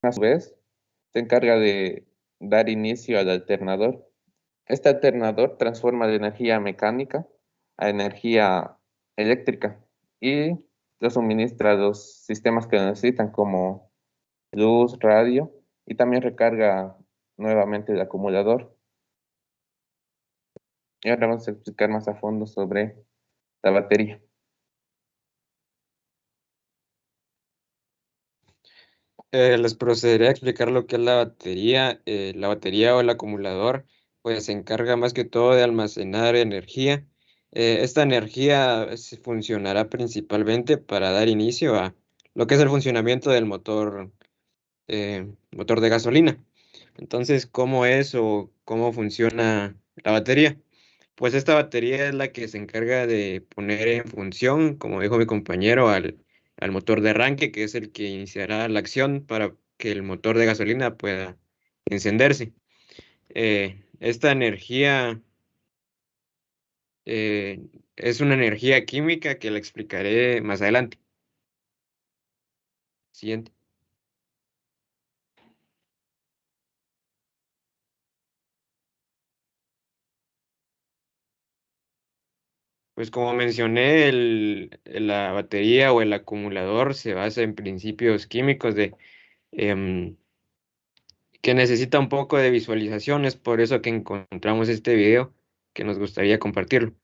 a su vez, se encarga de dar inicio al alternador. Este alternador transforma la energía mecánica a energía eléctrica y lo suministra a los sistemas que lo necesitan, como luz, radio, y también recarga nuevamente el acumulador. Y ahora vamos a explicar más a fondo sobre la batería. Les procederé a explicar lo que es la batería. La batería o el acumulador, pues se encarga más que todo de almacenar energía. Esta energía funcionará principalmente para dar inicio a lo que es el funcionamiento del motor de gasolina. Entonces, ¿cómo es o cómo funciona la batería? Pues esta batería es la que se encarga de poner en función, como dijo mi compañero, al motor de arranque, que es el que iniciará la acción para que el motor de gasolina pueda encenderse. Esta energía eh, es una energía química que la explicaré más adelante. Siguiente. Pues como mencioné, la batería o el acumulador se basa en principios químicos em, que necesita un poco de visualización. Es por eso que encontramos este video que nos gustaría compartirlo.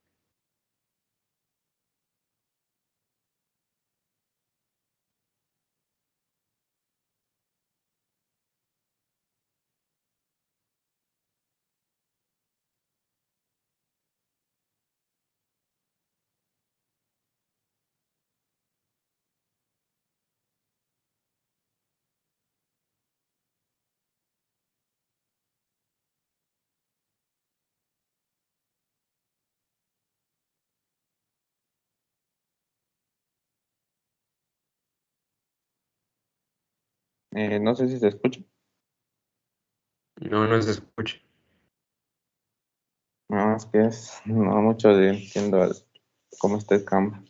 No sé si se escucha. No se escucha. No, es que no mucho entiendo cómo está el campo.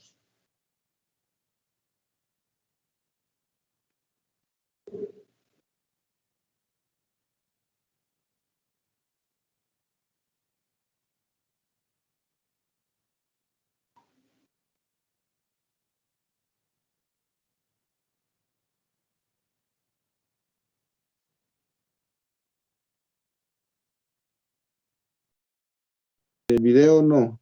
El video no.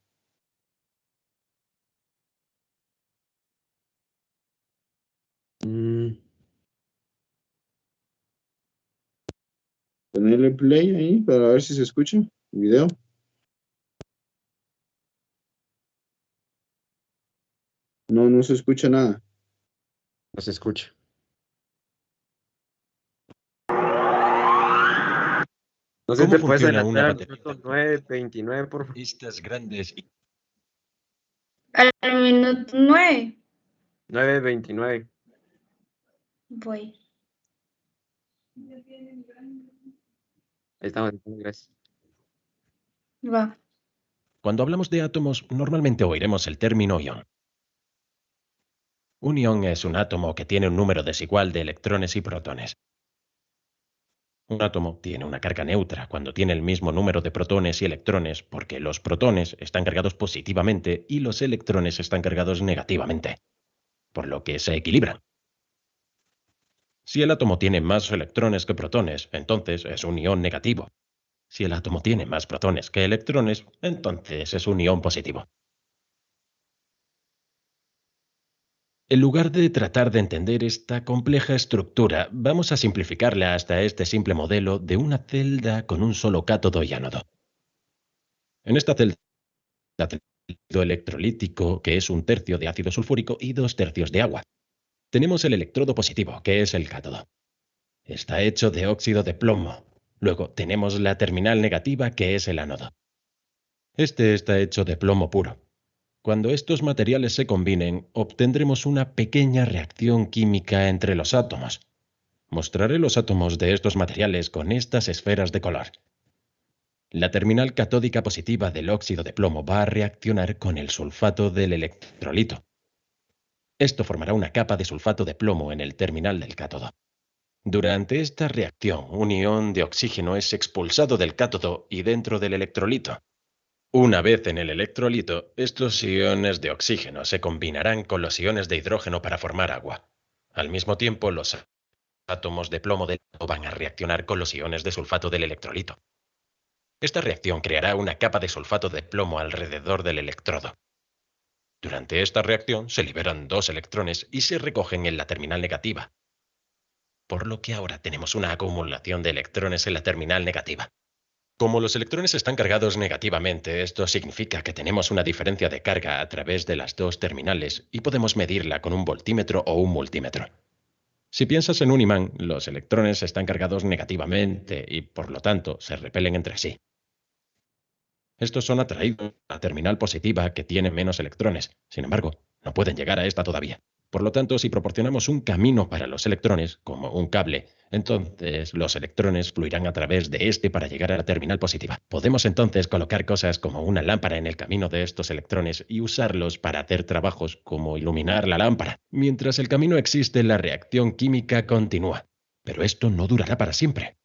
Ponerle play ahí para ver si se escucha el video. No se escucha nada. No se escucha. No sé, ¿Cómo te puedes funciona una adelantar al batería? minuto 9:29, por favor. Estas grandes y Al minuto 9. 9:29. Voy. Ahí estamos. Gracias. Va. Cuando hablamos de átomos, normalmente oiremos el término ion. Un ion es un átomo que tiene un número desigual de electrones y protones. Un átomo tiene una carga neutra cuando tiene el mismo número de protones y electrones porque los protones están cargados positivamente y los electrones están cargados negativamente, por lo que se equilibran. Si el átomo tiene más electrones que protones, entonces es un ion negativo. Si el átomo tiene más protones que electrones, entonces es un ion positivo. En lugar de tratar de entender esta compleja estructura, vamos a simplificarla hasta este simple modelo de una celda con un solo cátodo y ánodo. En esta celda, ácido electrolítico, que es 1/3 de ácido sulfúrico y 2/3 de agua. Tenemos el electrodo positivo, que es el cátodo. Está hecho de óxido de plomo. Luego tenemos la terminal negativa, que es el ánodo. Este está hecho de plomo puro. Cuando estos materiales se combinen, obtendremos una pequeña reacción química entre los átomos. Mostraré los átomos de estos materiales con estas esferas de color. La terminal catódica positiva del óxido de plomo va a reaccionar con el sulfato del electrolito. Esto formará una capa de sulfato de plomo en el terminal del cátodo. Durante esta reacción, un ion de oxígeno es expulsado del cátodo y dentro del electrolito. Una vez en el electrolito, estos iones de oxígeno se combinarán con los iones de hidrógeno para formar agua. Al mismo tiempo, los átomos de plomo del átomo van a reaccionar con los iones de sulfato del electrolito. Esta reacción creará una capa de sulfato de plomo alrededor del electrodo. Durante esta reacción se liberan 2 electrones y se recogen en la terminal negativa, por lo que ahora tenemos una acumulación de electrones en la terminal negativa. Como los electrones están cargados negativamente, esto significa que tenemos una diferencia de carga a través de las 2 terminales y podemos medirla con un voltímetro o un multímetro. Si piensas en un imán, los electrones están cargados negativamente y, por lo tanto, se repelen entre sí. Estos son atraídos a la terminal positiva que tiene menos electrones. Sin embargo, no pueden llegar a esta todavía. Por lo tanto, si proporcionamos un camino para los electrones, como un cable, entonces los electrones fluirán a través de este para llegar a la terminal positiva. Podemos entonces colocar cosas como una lámpara en el camino de estos electrones y usarlos para hacer trabajos como iluminar la lámpara. Mientras el camino existe, la reacción química continúa. Pero esto no durará para siempre.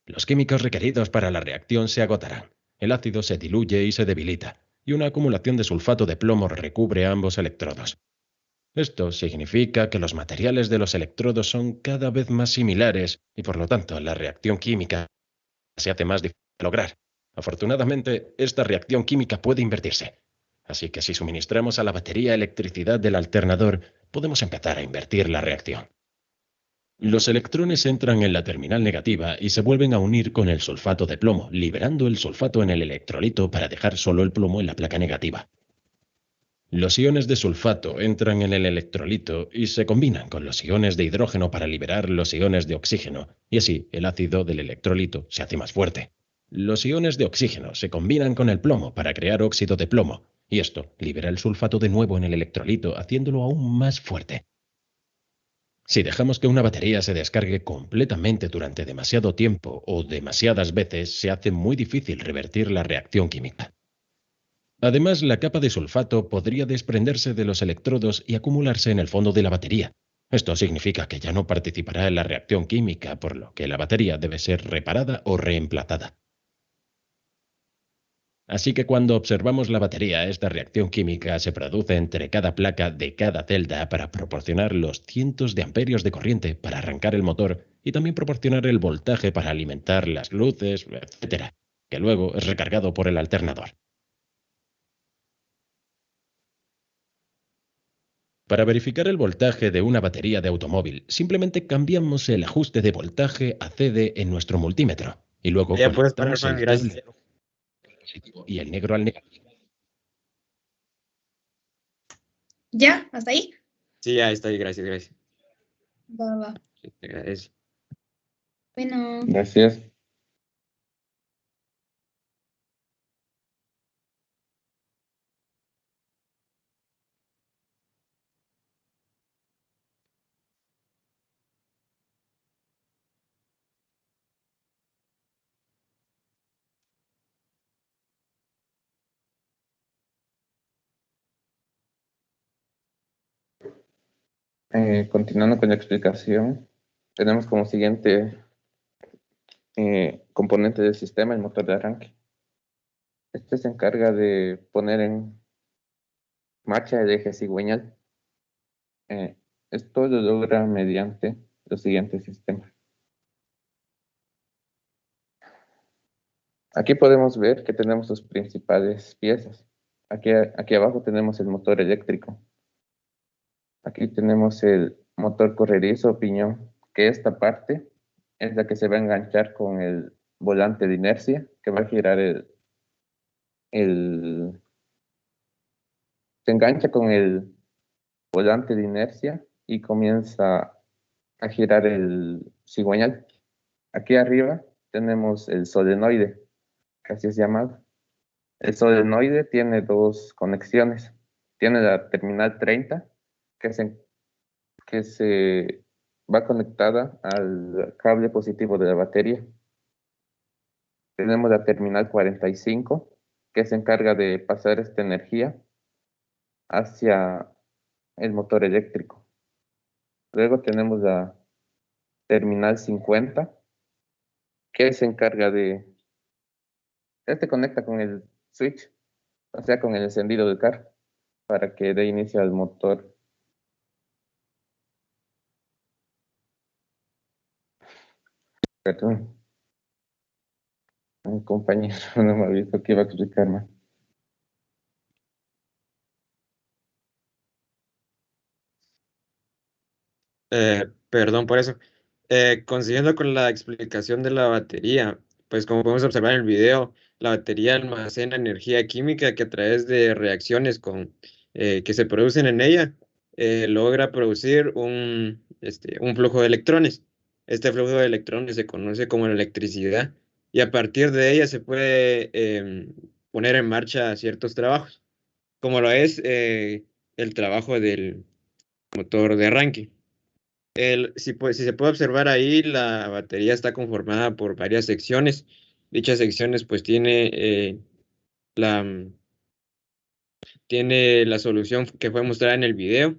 Los químicos requeridos para la reacción se agotarán. El ácido se diluye y se debilita, y una acumulación de sulfato de plomo recubre ambos electrodos. Esto significa que los materiales de los electrodos son cada vez más similares y por lo tanto la reacción química se hace más difícil de lograr. Afortunadamente, esta reacción química puede invertirse. Así que si suministramos a la batería electricidad del alternador, podemos empezar a invertir la reacción. Los electrones entran en la terminal negativa y se vuelven a unir con el sulfato de plomo, liberando el sulfato en el electrolito para dejar solo el plomo en la placa negativa. Los iones de sulfato entran en el electrolito y se combinan con los iones de hidrógeno para liberar los iones de oxígeno, y así el ácido del electrolito se hace más fuerte. Los iones de oxígeno se combinan con el plomo para crear óxido de plomo, y esto libera el sulfato de nuevo en el electrolito, haciéndolo aún más fuerte. Si dejamos que una batería se descargue completamente durante demasiado tiempo o demasiadas veces, se hace muy difícil revertir la reacción química. Además, la capa de sulfato podría desprenderse de los electrodos y acumularse en el fondo de la batería. Esto significa que ya no participará en la reacción química, por lo que la batería debe ser reparada o reemplazada. Así que cuando observamos la batería, esta reacción química se produce entre cada placa de cada celda para proporcionar los cientos de amperios de corriente para arrancar el motor y también proporcionar el voltaje para alimentar las luces, etc., que luego es recargado por el alternador. Para verificar el voltaje de una batería de automóvil, simplemente cambiamos el ajuste de voltaje a CD en nuestro multímetro y luego Ya puedes parar, conectamos Juan, el gracias. tablero positivo y el negro al negativo. ¿Ya? ¿Hasta ahí? Sí, ahí está, gracias, gracias. Va. Sí, te agradezco. Bueno. Gracias. Continuando con la explicación, tenemos como siguiente componente del sistema el motor de arranque. Este se encarga de poner en marcha el eje cigüeñal. Esto lo logra mediante los siguientes sistemas. Aquí podemos ver que tenemos sus principales piezas. Aquí abajo tenemos el motor eléctrico. Aquí tenemos el motor corredizo o piñón, que esta parte es la que se va a enganchar con el volante de inercia, que va a girar se engancha con el volante de inercia y comienza a girar el cigüeñal. Aquí arriba tenemos el solenoide, que así es llamado. El solenoide tiene 2 conexiones. Tiene la terminal 30, que se va conectada al cable positivo de la batería. Tenemos la terminal 45, que se encarga de pasar esta energía hacia el motor eléctrico. Luego tenemos la terminal 50, que se encarga de... Este conecta con el switch, o sea, con el encendido del carro, para que dé inicio al motor. Perdón. Mi compañero no me ha visto que iba a explicarme. Perdón por eso. Consiguiendo con la explicación de la batería, pues como podemos observar en el video, la batería almacena energía química que a través de reacciones que se producen en ella, logra producir un flujo de electrones. Este flujo de electrones se conoce como la electricidad y a partir de ella se puede poner en marcha ciertos trabajos, como lo es el trabajo del motor de arranque. Si se puede observar ahí, la batería está conformada por varias secciones. Dichas secciones pues la, mm, tiene la solución que fue mostrada en el video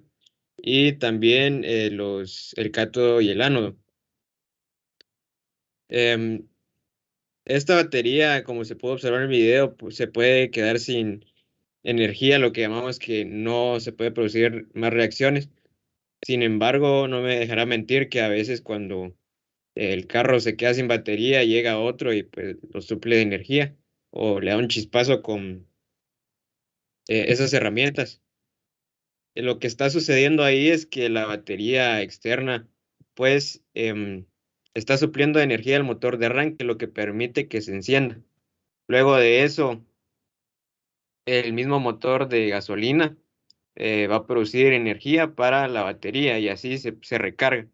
y también el cátodo y el ánodo. Em, Esta batería, como se puede observar en el video, pues, se puede quedar sin energía, lo que llamamos que no se puede producir más reacciones. Sin embargo, no me dejará mentir que a veces cuando el carro se queda sin batería, llega otro y pues lo suple de energía o le da un chispazo con esas herramientas. Lo que está sucediendo ahí es que la batería externa pues está supliendo energía al motor de arranque, lo que permite que se encienda. Luego de eso, el mismo motor de gasolina va a producir energía para la batería y así se recarga.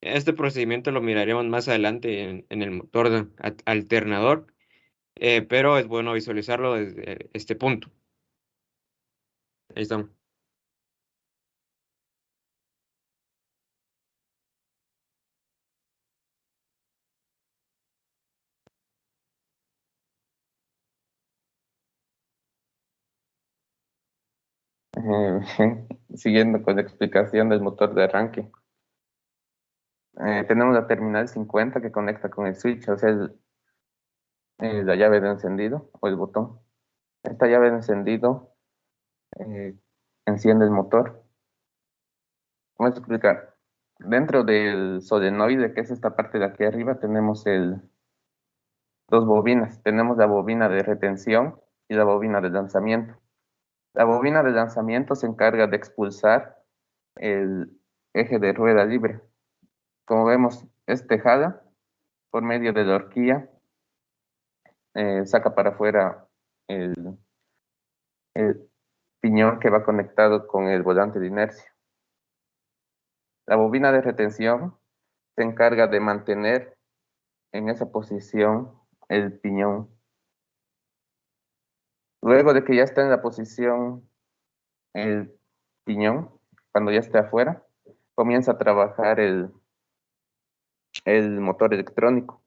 Este procedimiento lo miraremos más adelante en el motor alternador, pero es bueno visualizarlo desde este punto. Ahí estamos. Eh, Siguiendo con la explicación del motor de arranque. Tenemos la terminal 50 que conecta con el switch, o sea, la llave de encendido o el botón. Esta llave de encendido eh, enciende el motor. Vamos a explicar. Dentro del solenoide, que es esta parte de aquí arriba, tenemos dos bobinas. Tenemos la bobina de retención y la bobina de lanzamiento. La bobina de lanzamiento se encarga de expulsar el eje de rueda libre. Como vemos, este jala por medio de la horquilla, saca para afuera el, el piñón que va conectado con el volante de inercia. La bobina de retención se encarga de mantener en esa posición el piñón. Luego de que ya está en la posición el piñón, cuando ya esté afuera, comienza a trabajar el motor electrónico.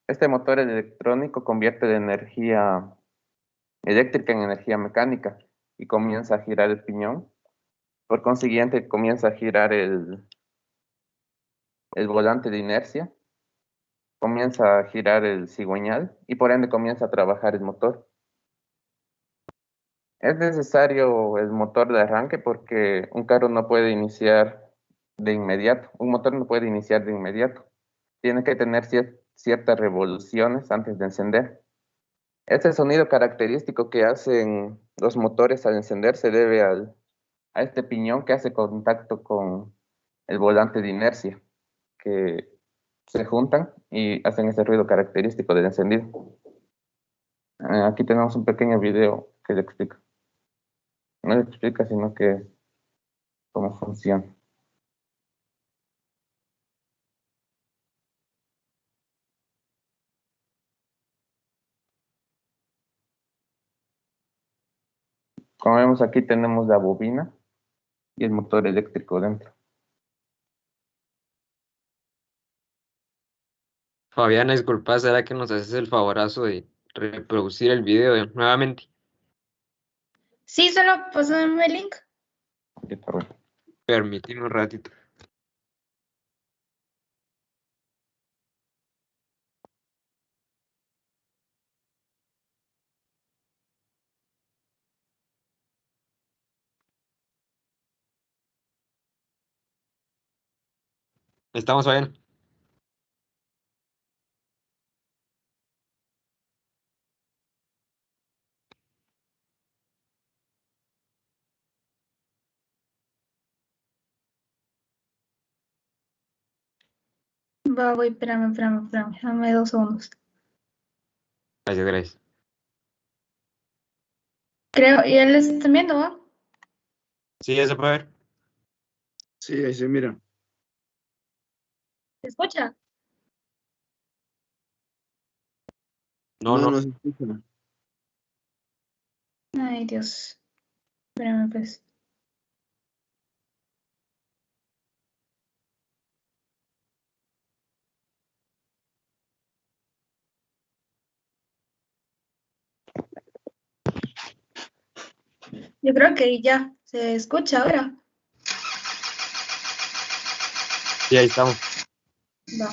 Este motor electrónico convierte la energía eléctrica en energía mecánica y comienza a girar el piñón. Por consiguiente, comienza a girar el volante de inercia, comienza a girar el cigüeñal y por ende comienza a trabajar el motor. Es necesario el motor de arranque porque un carro no puede iniciar de inmediato, un motor no puede iniciar de inmediato. Tiene que tener ciertas revoluciones antes de encender. Este sonido característico que hacen los motores al encender se debe a este piñón que hace contacto con el volante de inercia, que se juntan y hacen ese ruido característico del encendido. Aquí tenemos un pequeño video que le explica. No le explica, sino que cómo funciona. Como vemos aquí tenemos la bobina y el motor eléctrico dentro. Fabiana, disculpa, ¿será que nos haces el favorazo de reproducir el video nuevamente? Sí, solo pásame el link. Aquí está bueno. Permíteme un ratito. Estamos, Fabián. Va, voy, espérame. Dame 2 segundos. Gracias, gracias. Creo, ¿y él les están viendo, va? Sí, ya se puede ver. Sí, ahí se mira. ¿Se escucha? No, No no. se escucha. Ay, Dios. Espérame, pues. Yo creo que ya se escucha ahora. Sí, ahí estamos. Va.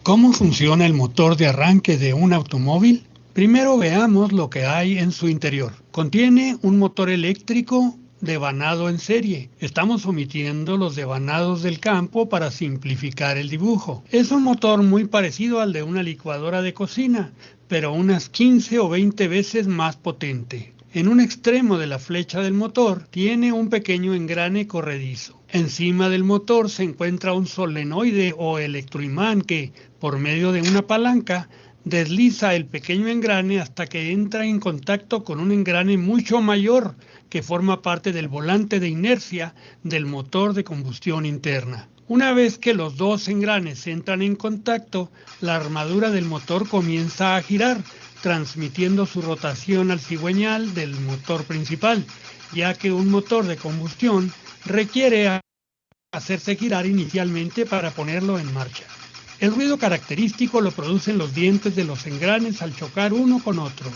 ¿Cómo funciona el motor de arranque de un automóvil? Primero veamos lo que hay en su interior. Contiene un motor eléctrico devanado en serie. Estamos omitiendo los devanados del campo para simplificar el dibujo. Es un motor muy parecido al de una licuadora de cocina, pero unas 15 o 20 veces más potente. En un extremo de la flecha del motor tiene un pequeño engrane corredizo. Encima del motor se encuentra un solenoide o electroimán que, por medio de una palanca, desliza el pequeño engrane hasta que entra en contacto con un engrane mucho mayor que forma parte del volante de inercia del motor de combustión interna. Una vez que los dos engranes entran en contacto, la armadura del motor comienza a girar, transmitiendo su rotación al cigüeñal del motor principal, ya que un motor de combustión requiere hacerse girar inicialmente para ponerlo en marcha. El ruido característico lo producen los dientes de los engranes al chocar uno con otro.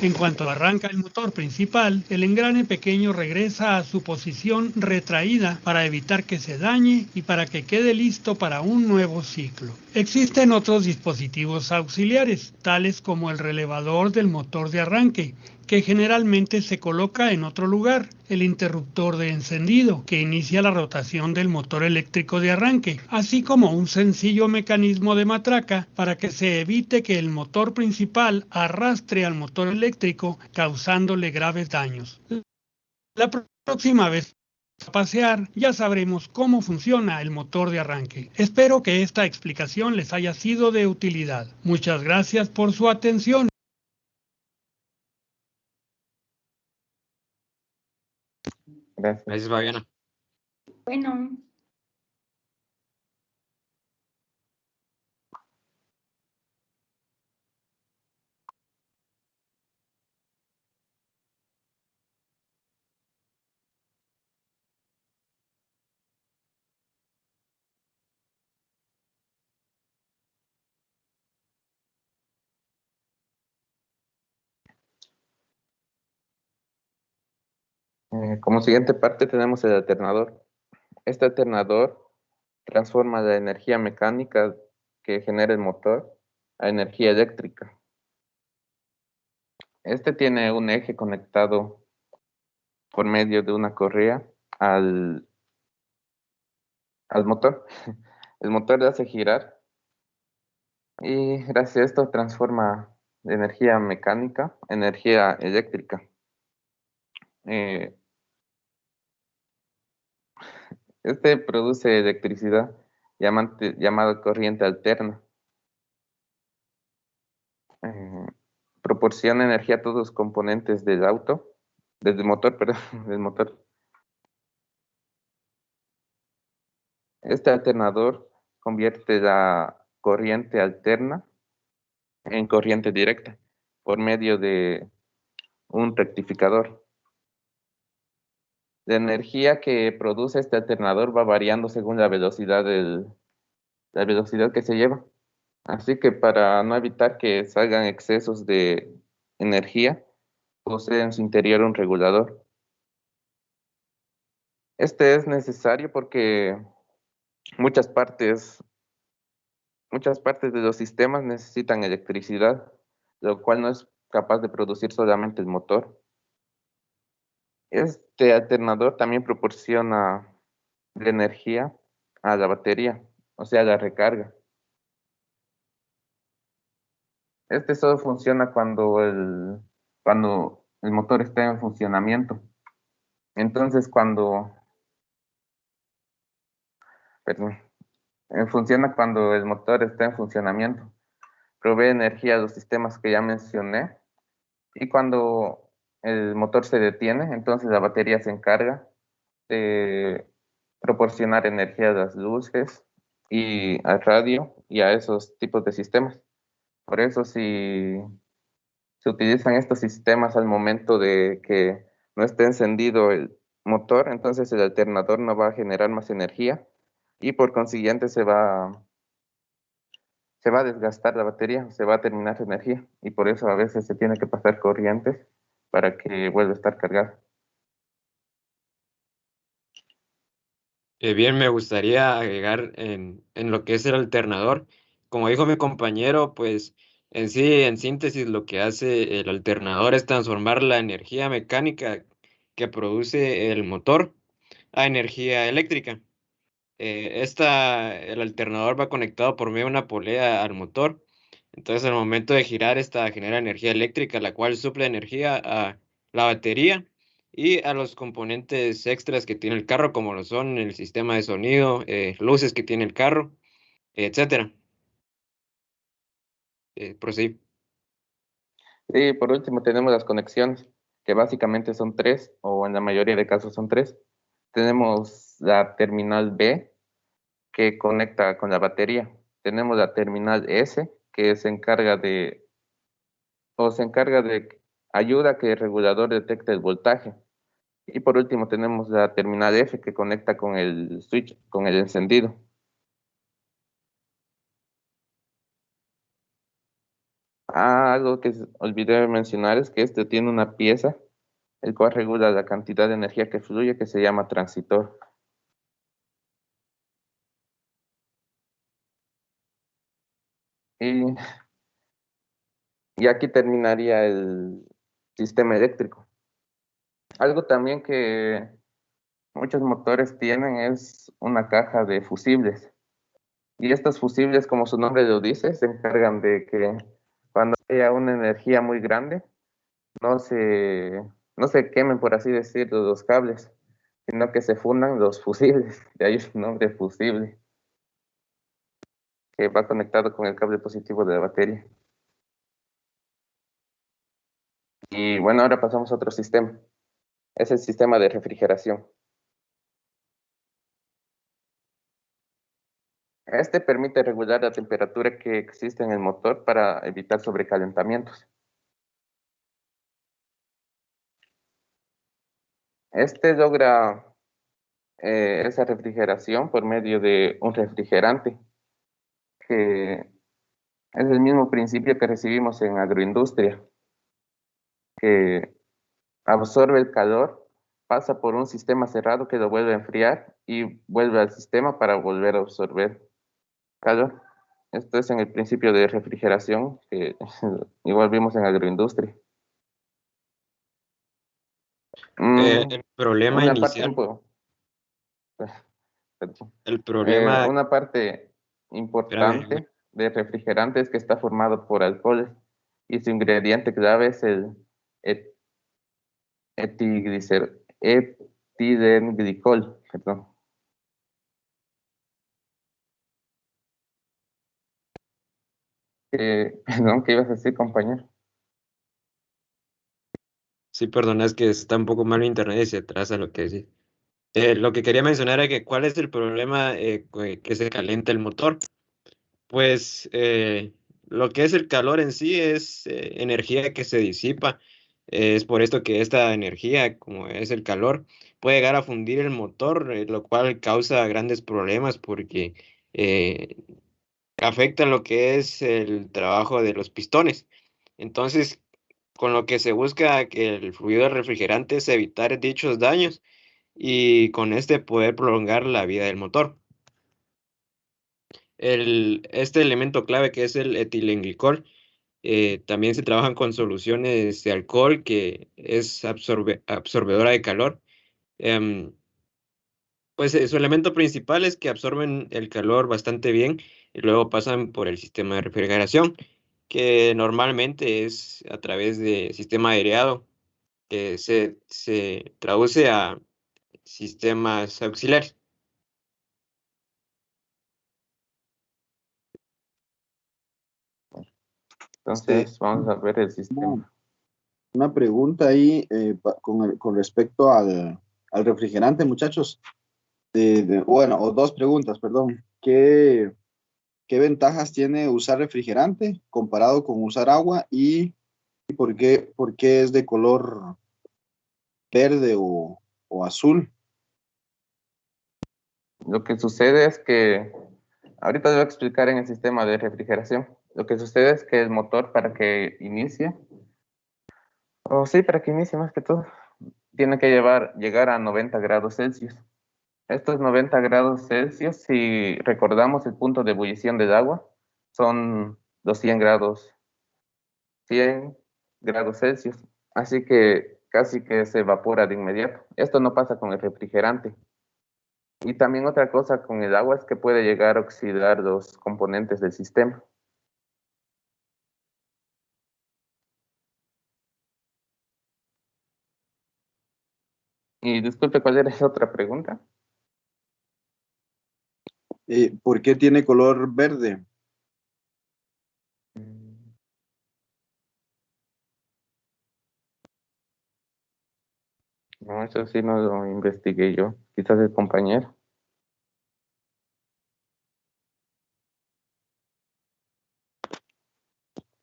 En cuanto arranca el motor principal, el engrane pequeño regresa a su posición retraída para evitar que se dañe y para que quede listo para un nuevo ciclo. Existen otros dispositivos auxiliares, tales como el relevador del motor de arranque, que generalmente se coloca en otro lugar, el interruptor de encendido, que inicia la rotación del motor eléctrico de arranque, así como un sencillo mecanismo de matraca para que se evite que el motor principal arrastre al motor eléctrico, causándole graves daños. La próxima vez a pasear, ya sabremos cómo funciona el motor de arranque. Espero que esta explicación les haya sido de utilidad. Muchas gracias por su atención. Gracias. Gracias, Fabiana. Bueno. Como siguiente parte tenemos el alternador. Este alternador transforma la energía mecánica que genera el motor a energía eléctrica. Este tiene un eje conectado por medio de una correa al motor. El motor le hace girar y gracias a esto transforma energía mecánica a energía eléctrica. Este produce electricidad llamada corriente alterna. Proporciona energía a todos los componentes del auto, desde el motor, perdón, del motor. Este alternador convierte la corriente alterna en corriente directa por medio de un rectificador. La energía que produce este alternador va variando según la velocidad que se lleva. Así que para no evitar que salgan excesos de energía, posee en su interior un regulador. Este es necesario porque muchas partes de los sistemas necesitan electricidad, lo cual no es capaz de producir solamente el motor. Este alternador también proporciona la energía a la batería, o sea, la recarga. Este solo funciona cuando el motor está en funcionamiento. Entonces, perdón, funciona cuando el motor está en funcionamiento. Provee energía a los sistemas que ya mencioné. Y cuando el motor se detiene, entonces la batería se encarga de proporcionar energía a las luces y al radio y a esos tipos de sistemas. Por eso, si se utilizan estos sistemas al momento de que no esté encendido el motor, entonces el alternador no va a generar más energía y por consiguiente se va a desgastar la batería, se va a terminar su energía y por eso a veces se tiene que pasar corrientes para que vuelva a estar cargada. Bien, me gustaría agregar en lo que es el alternador. Como dijo mi compañero, pues en sí, en síntesis, lo que hace el alternador es transformar la energía mecánica que produce el motor a energía eléctrica. El alternador va conectado por medio de una polea al motor. Entonces, al momento de girar, esta genera energía eléctrica, la cual suple energía a la batería y a los componentes extras que tiene el carro, como lo son el sistema de sonido, luces que tiene el carro, etcétera. Proseguí. Y por último tenemos las conexiones, que básicamente son tres, o en la mayoría de casos son tres. Tenemos la terminal B, que conecta con la batería. Tenemos la terminal S, que se encarga de ayuda a que el regulador detecte el voltaje. Y por último tenemos la terminal F, que conecta con el switch, con el encendido. Algo que olvidé mencionar es que este tiene una pieza, el cual regula la cantidad de energía que fluye, que se llama transitor. Y, y aquí terminaría el sistema eléctrico. Algo también que muchos motores tienen es una caja de fusibles. Y estos fusibles, como su nombre lo dice, se encargan de que cuando haya una energía muy grande, no se, no se quemen, por así decirlo, los cables, sino que se fundan los fusibles. De ahí su nombre fusible, que va conectado con el cable positivo de la batería. Y bueno, ahora pasamos a otro sistema. Es el sistema de refrigeración. Este permite regular la temperatura que existe en el motor para evitar sobrecalentamientos. Este logra esa refrigeración por medio de un refrigerante, que es el mismo principio que recibimos en agroindustria, que absorbe el calor, pasa por un sistema cerrado que lo vuelve a enfriar y vuelve al sistema para volver a absorber calor. Esto es en el principio de refrigeración, que igual vimos en agroindustria. El problema Una parte, inicial, perdón. el problema, Una parte espérame, importante de refrigerante es que está formado por alcoholes y su ingrediente clave es el et- etilenglicol, perdón. Perdón, ¿qué ibas a decir, compañero? sí, perdona, es que está un poco mal mi internet y se atrasa lo que decía. Lo que quería mencionar era que cuál es el problema que se calienta el motor. Pues lo que es el calor en sí es energía que se disipa. Es por esto que esta energía, como es el calor, puede llegar a fundir el motor, lo cual causa grandes problemas porque eh, afecta lo que es el trabajo de los pistones. Entonces, con lo que se busca que el fluido del refrigerante es evitar dichos daños y con este poder prolongar la vida del motor. Este elemento clave que es el etilenglicol También se trabajan con soluciones de alcohol, que es absorbedora de calor. Pues su elemento principal es que absorben el calor bastante bien y luego pasan por el sistema de refrigeración, que normalmente es a través de sistema aireado, que se traduce a sistemas auxiliares. Entonces, vamos a ver el sistema. Una pregunta ahí con respecto al refrigerante, muchachos. Bueno, o dos preguntas, perdón. ¿Qué ventajas tiene usar refrigerante comparado con usar agua y por qué es de color verde o azul? Lo que sucede es que, ahorita les voy a explicar en el sistema de refrigeración. Lo que sucede es que el motor para que inicie, para que inicie más que todo, tiene que llegar a 90 grados Celsius. Estos 90 grados Celsius, si recordamos el punto de ebullición del agua, son los 100 grados Celsius. Así que casi que se evapora de inmediato. Esto no pasa con el refrigerante. Y también otra cosa con el agua es que puede llegar a oxidar los componentes del sistema. Y disculpe, ¿cuál era esa otra pregunta? ¿Por qué tiene color verde? No, eso sí no lo investigué yo. Quizás el compañero.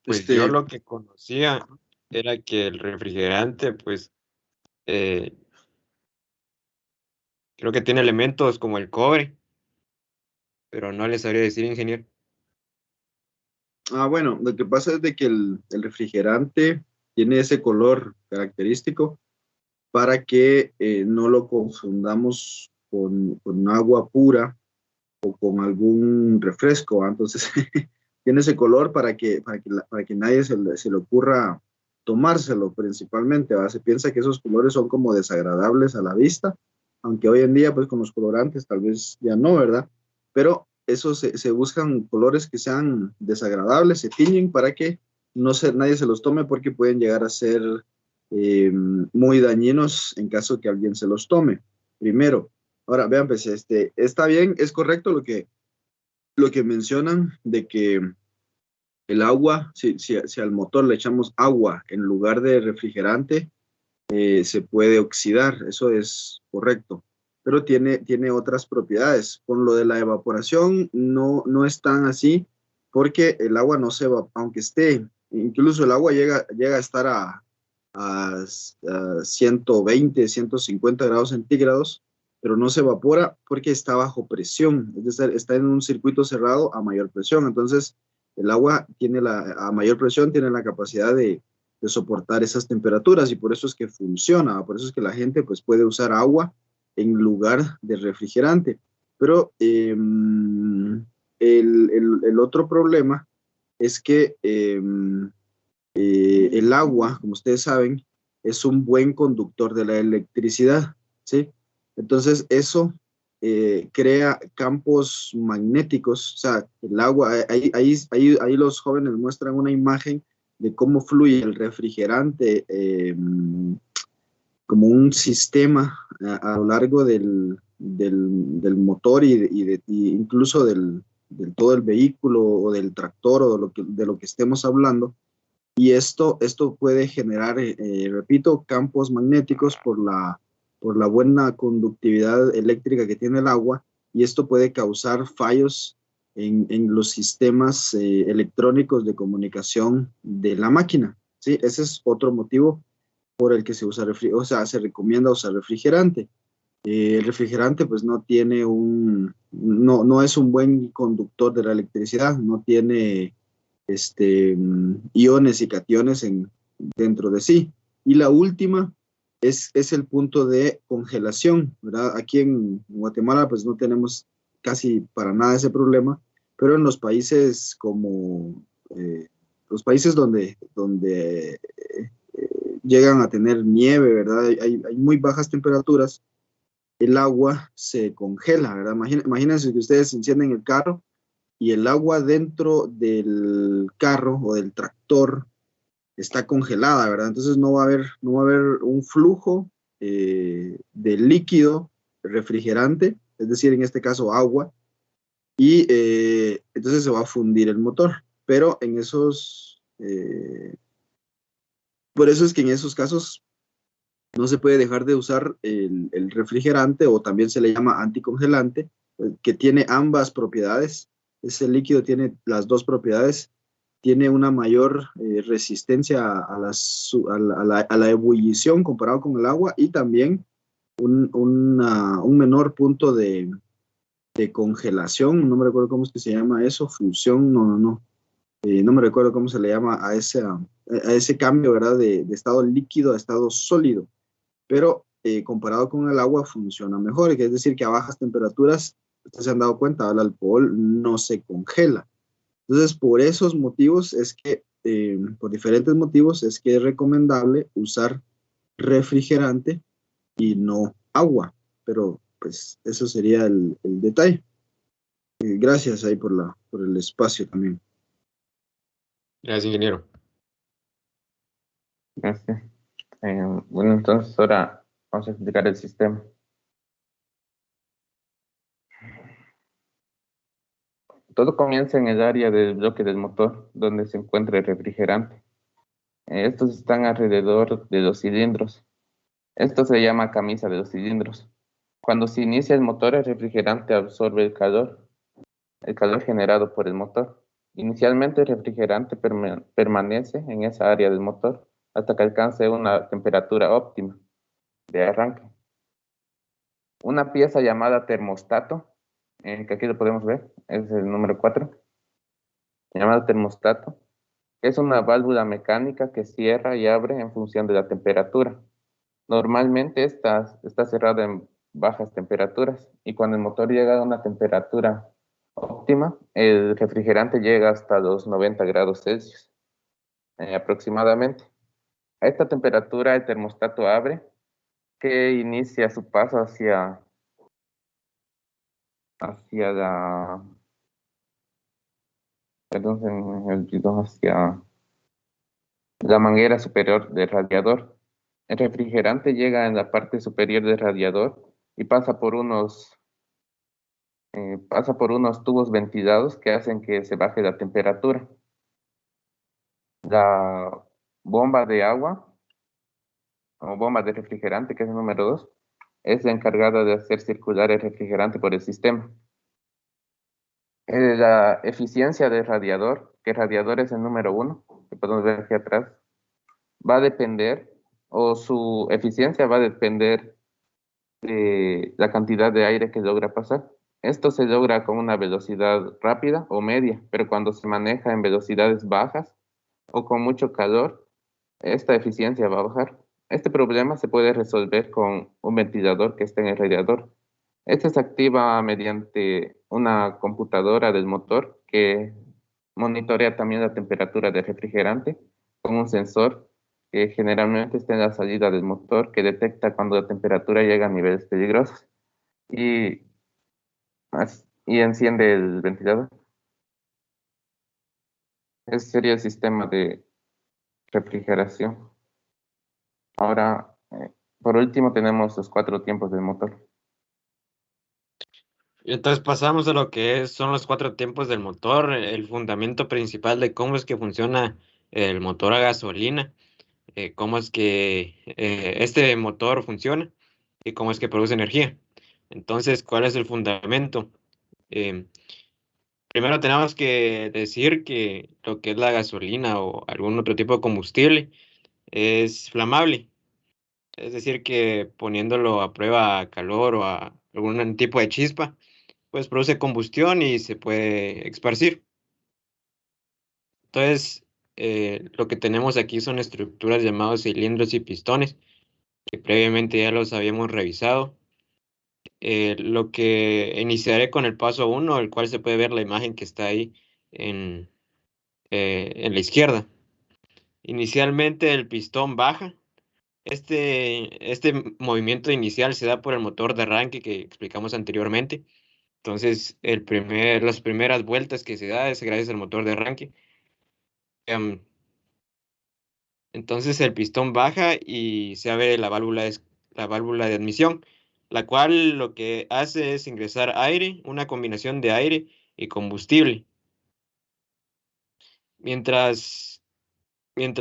Pues yo lo que conocía era que el refrigerante, pues, creo que tiene elementos como el cobre, pero no les sabría decir, ingeniero. Bueno, lo que pasa es de que el refrigerante tiene ese color característico para que no lo confundamos con agua pura o con algún refresco, ¿va? Entonces, tiene ese color para que nadie se le ocurra tomárselo principalmente, ¿va? Se piensa que esos colores son como desagradables a la vista, aunque hoy en día, pues con los colorantes tal vez ya no, ¿verdad? Pero eso se buscan colores que sean desagradables, se tiñen para que nadie se los tome porque pueden llegar a ser muy dañinos en caso que alguien se los tome. Primero, ahora vean, pues está bien, es correcto lo que mencionan de que el agua, si al motor le echamos agua en lugar de refrigerante, se puede oxidar, eso es correcto, pero tiene otras propiedades. Con lo de la evaporación no es tan así, porque el agua no se va, aunque incluso el agua llega a estar a 120, 150 grados centígrados, pero no se evapora porque está bajo presión, es decir, está en un circuito cerrado a mayor presión. Entonces, el agua a mayor presión tiene la capacidad de soportar esas temperaturas y por eso es que funciona, por eso es que la gente pues puede usar agua en lugar de refrigerante. Pero el otro problema es que el agua, como ustedes saben, es un buen conductor de la electricidad, ¿sí? Entonces eso crea campos magnéticos, o sea, el agua, ahí los jóvenes muestran una imagen de cómo fluye el refrigerante como un sistema a lo largo del motor y incluso del todo el vehículo o del tractor o de lo que estemos hablando. Y esto puede generar, repito, campos magnéticos por la buena conductividad eléctrica que tiene el agua, y esto puede causar fallos en los sistemas electrónicos de comunicación de la máquina, ¿sí? Ese es otro motivo por el que se usa se recomienda usar refrigerante. El refrigerante pues no es un buen conductor de la electricidad, no tiene iones y cationes dentro de sí. Y la última es el punto de congelación, ¿verdad? Aquí en Guatemala pues no tenemos casi para nada ese problema, pero en los países como los países donde llegan a tener nieve, ¿verdad? Hay muy bajas temperaturas, el agua se congela, ¿verdad? Imagínense que ustedes encienden el carro y el agua dentro del carro o del tractor está congelada, ¿verdad? Entonces no va a haber un flujo de líquido refrigerante, es decir, en este caso agua, y entonces se va a fundir el motor. Pero en por eso es que en esos casos no se puede dejar de usar el refrigerante, o también se le llama anticongelante, que tiene ambas propiedades. Ese líquido tiene las dos propiedades. Tiene una mayor resistencia a la ebullición comparado con el agua, y también un menor punto de congelación. No me recuerdo cómo es que se llama eso, fusión, no. No me recuerdo cómo se le llama a ese cambio, ¿verdad? De estado líquido a estado sólido. Pero comparado con el agua funciona mejor, que es decir, que a bajas temperaturas, ustedes se han dado cuenta, el alcohol no se congela. Entonces, por esos motivos es que, por diferentes motivos, es que es recomendable usar refrigerante y no agua. Pero, pues, eso sería el detalle. Gracias ahí por el espacio también. Gracias, ingeniero. Gracias. Bueno, entonces ahora vamos a explicar el sistema. Todo comienza en el área del bloque del motor, donde se encuentra el refrigerante. Estos están alrededor de los cilindros. Esto se llama camisa de los cilindros. Cuando se inicia el motor, el refrigerante absorbe el calor generado por el motor. Inicialmente, el refrigerante permanece en esa área del motor hasta que alcance una temperatura óptima de arranque. Una pieza llamada termostato, que aquí lo podemos ver, es el número 4, llamado termostato, es una válvula mecánica que cierra y abre en función de la temperatura. Normalmente está cerrada en bajas temperaturas, y cuando el motor llega a una temperatura óptima, el refrigerante llega hasta los 90 grados Celsius aproximadamente. A esta temperatura el termostato abre, que inicia su paso hacia la, perdón, se me olvidó, hacia la manguera superior del radiador. El refrigerante llega en la parte superior del radiador y pasa por unos tubos ventilados que hacen que se baje la temperatura. La bomba de agua o bomba de refrigerante, que es el número 2, es la encargada de hacer circular el refrigerante por el sistema. La eficiencia del radiador, que el radiador es el número 1, que podemos ver aquí atrás, va a depender, o su eficiencia va a depender de la cantidad de aire que logra pasar. Esto se logra con una velocidad rápida o media, pero cuando se maneja en velocidades bajas o con mucho calor, esta eficiencia va a bajar. Este problema se puede resolver con un ventilador que esté en el radiador. Este se activa mediante una computadora del motor que monitorea también la temperatura del refrigerante con un sensor que generalmente está en la salida del motor, que detecta cuando la temperatura llega a niveles peligrosos y, y enciende el ventilador. Ese sería el sistema de refrigeración. Ahora, por último, tenemos los 4 tiempos del motor. Y entonces pasamos a lo que son los 4 tiempos del motor, el fundamento principal de cómo es que funciona el motor a gasolina, cómo es que este motor funciona y cómo es que produce energía. Entonces, ¿cuál es el fundamento? Primero tenemos que decir que lo que es la gasolina o algún otro tipo de combustible es flamable. Es decir, que poniéndolo a prueba a calor o a algún tipo de chispa, pues produce combustión y se puede esparcir. Entonces, lo que tenemos aquí son estructuras llamadas cilindros y pistones, que previamente ya los habíamos revisado. Lo que iniciaré con el paso 1, el cual se puede ver la imagen que está ahí en en la izquierda. Inicialmente el pistón baja. Este movimiento inicial se da por el motor de arranque que explicamos anteriormente. Entonces, las primeras vueltas que se da es gracias al motor de arranque. Entonces el pistón baja y se abre la válvula de admisión, la cual lo que hace es ingresar aire, una combinación de aire y combustible. Mientras el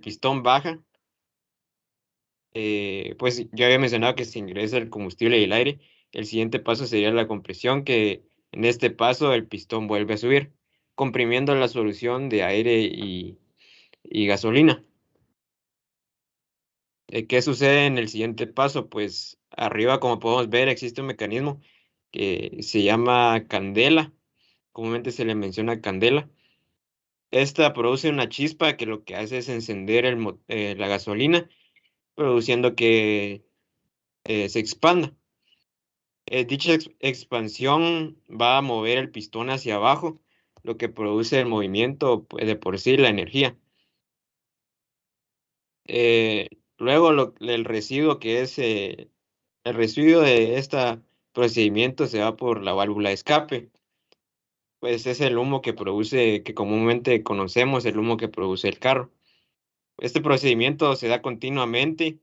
pistón baja, pues yo había mencionado que se ingresa el combustible y el aire. El siguiente paso sería la compresión, que en este paso el pistón vuelve a subir, comprimiendo la solución de aire y gasolina. ¿Qué sucede en el siguiente paso? Pues arriba, como podemos ver, existe un mecanismo que se llama candela. Comúnmente se le menciona candela. Esta produce una chispa que lo que hace es encender la gasolina, produciendo que se expanda. Dicha expansión va a mover el pistón hacia abajo, lo que produce el movimiento, pues, de por sí la energía. Eh, Luego el residuo el residuo de este procedimiento se va por la válvula de escape, pues es el humo que comúnmente conocemos, el humo que produce el carro. Este procedimiento se da continuamente,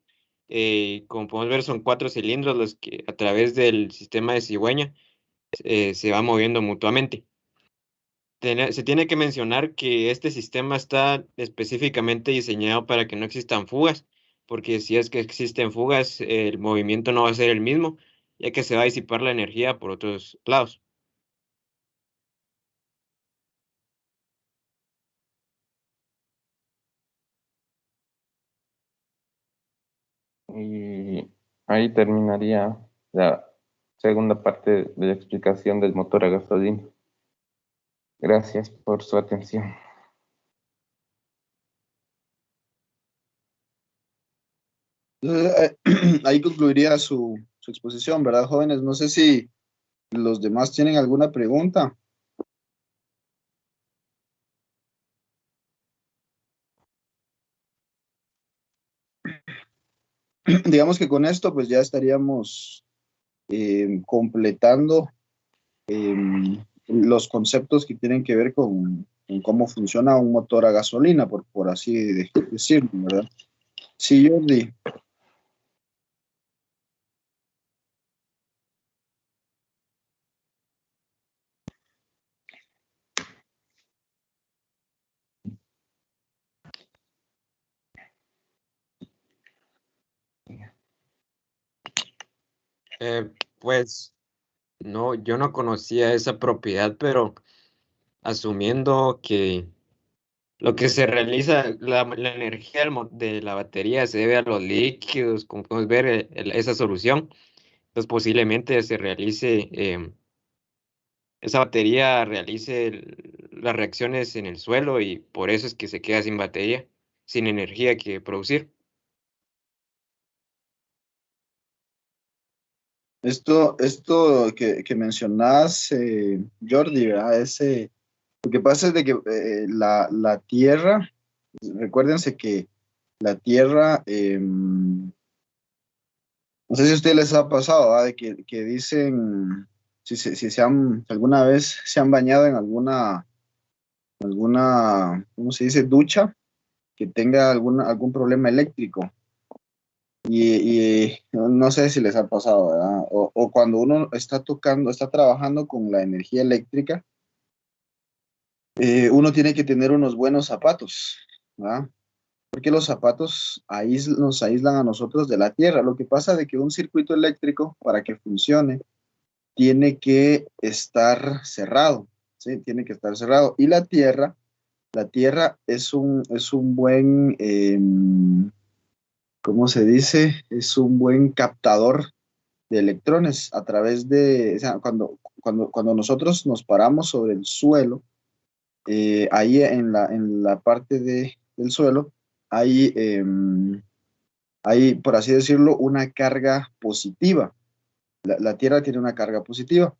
como podemos ver son 4 cilindros los que a través del sistema de cigüeña se van moviendo mutuamente. Se tiene que mencionar que este sistema está específicamente diseñado para que no existan fugas, porque si es que existen fugas, el movimiento no va a ser el mismo, ya que se va a disipar la energía por otros lados. Y ahí terminaría la segunda parte de la explicación del motor a gasolina. Gracias por su atención. Ahí concluiría su exposición, ¿verdad, jóvenes? No sé si los demás tienen alguna pregunta. Digamos que con esto pues ya estaríamos completando los conceptos que tienen que ver con cómo funciona un motor a gasolina, por así decirlo, ¿verdad? Sí, Jordi. Pues no, yo no conocía esa propiedad, pero asumiendo que lo que se realiza, la energía de la batería se debe a los líquidos, como podemos ver, esa solución, entonces posiblemente esa batería realice las reacciones en el suelo y por eso es que se queda sin batería, sin energía que producir. Esto que mencionas, Jordi, ¿verdad? Lo que pasa es de que la Tierra, recuérdense que la Tierra, no sé si a ustedes les ha pasado, ¿verdad? De que dicen, si alguna vez se han bañado en ¿cómo se dice? Ducha, que tenga algún problema eléctrico. Y no sé si les ha pasado, ¿verdad? O cuando uno está trabajando con la energía eléctrica, uno tiene que tener unos buenos zapatos, ¿verdad? Porque los zapatos nos aíslan a nosotros de la tierra. Lo que pasa es que un circuito eléctrico, para que funcione, tiene que estar cerrado, ¿sí? Tiene que estar cerrado. Y la tierra es un buen, ¿cómo se dice? Es un buen captador de electrones a través o sea, cuando nosotros nos paramos sobre el suelo, ahí en la parte del suelo, hay, hay, por así decirlo, una carga positiva. La Tierra tiene una carga positiva.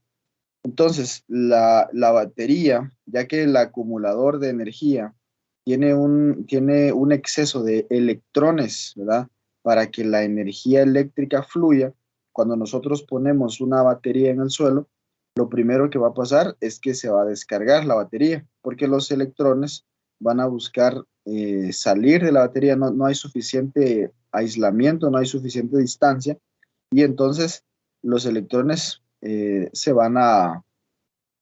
Entonces, la batería, ya que el acumulador de energía tiene un exceso de electrones, ¿verdad? Para que la energía eléctrica fluya, cuando nosotros ponemos una batería en el suelo, lo primero que va a pasar es que se va a descargar la batería, porque los electrones van a buscar salir de la batería, no hay suficiente aislamiento, no hay suficiente distancia, y entonces los electrones se van a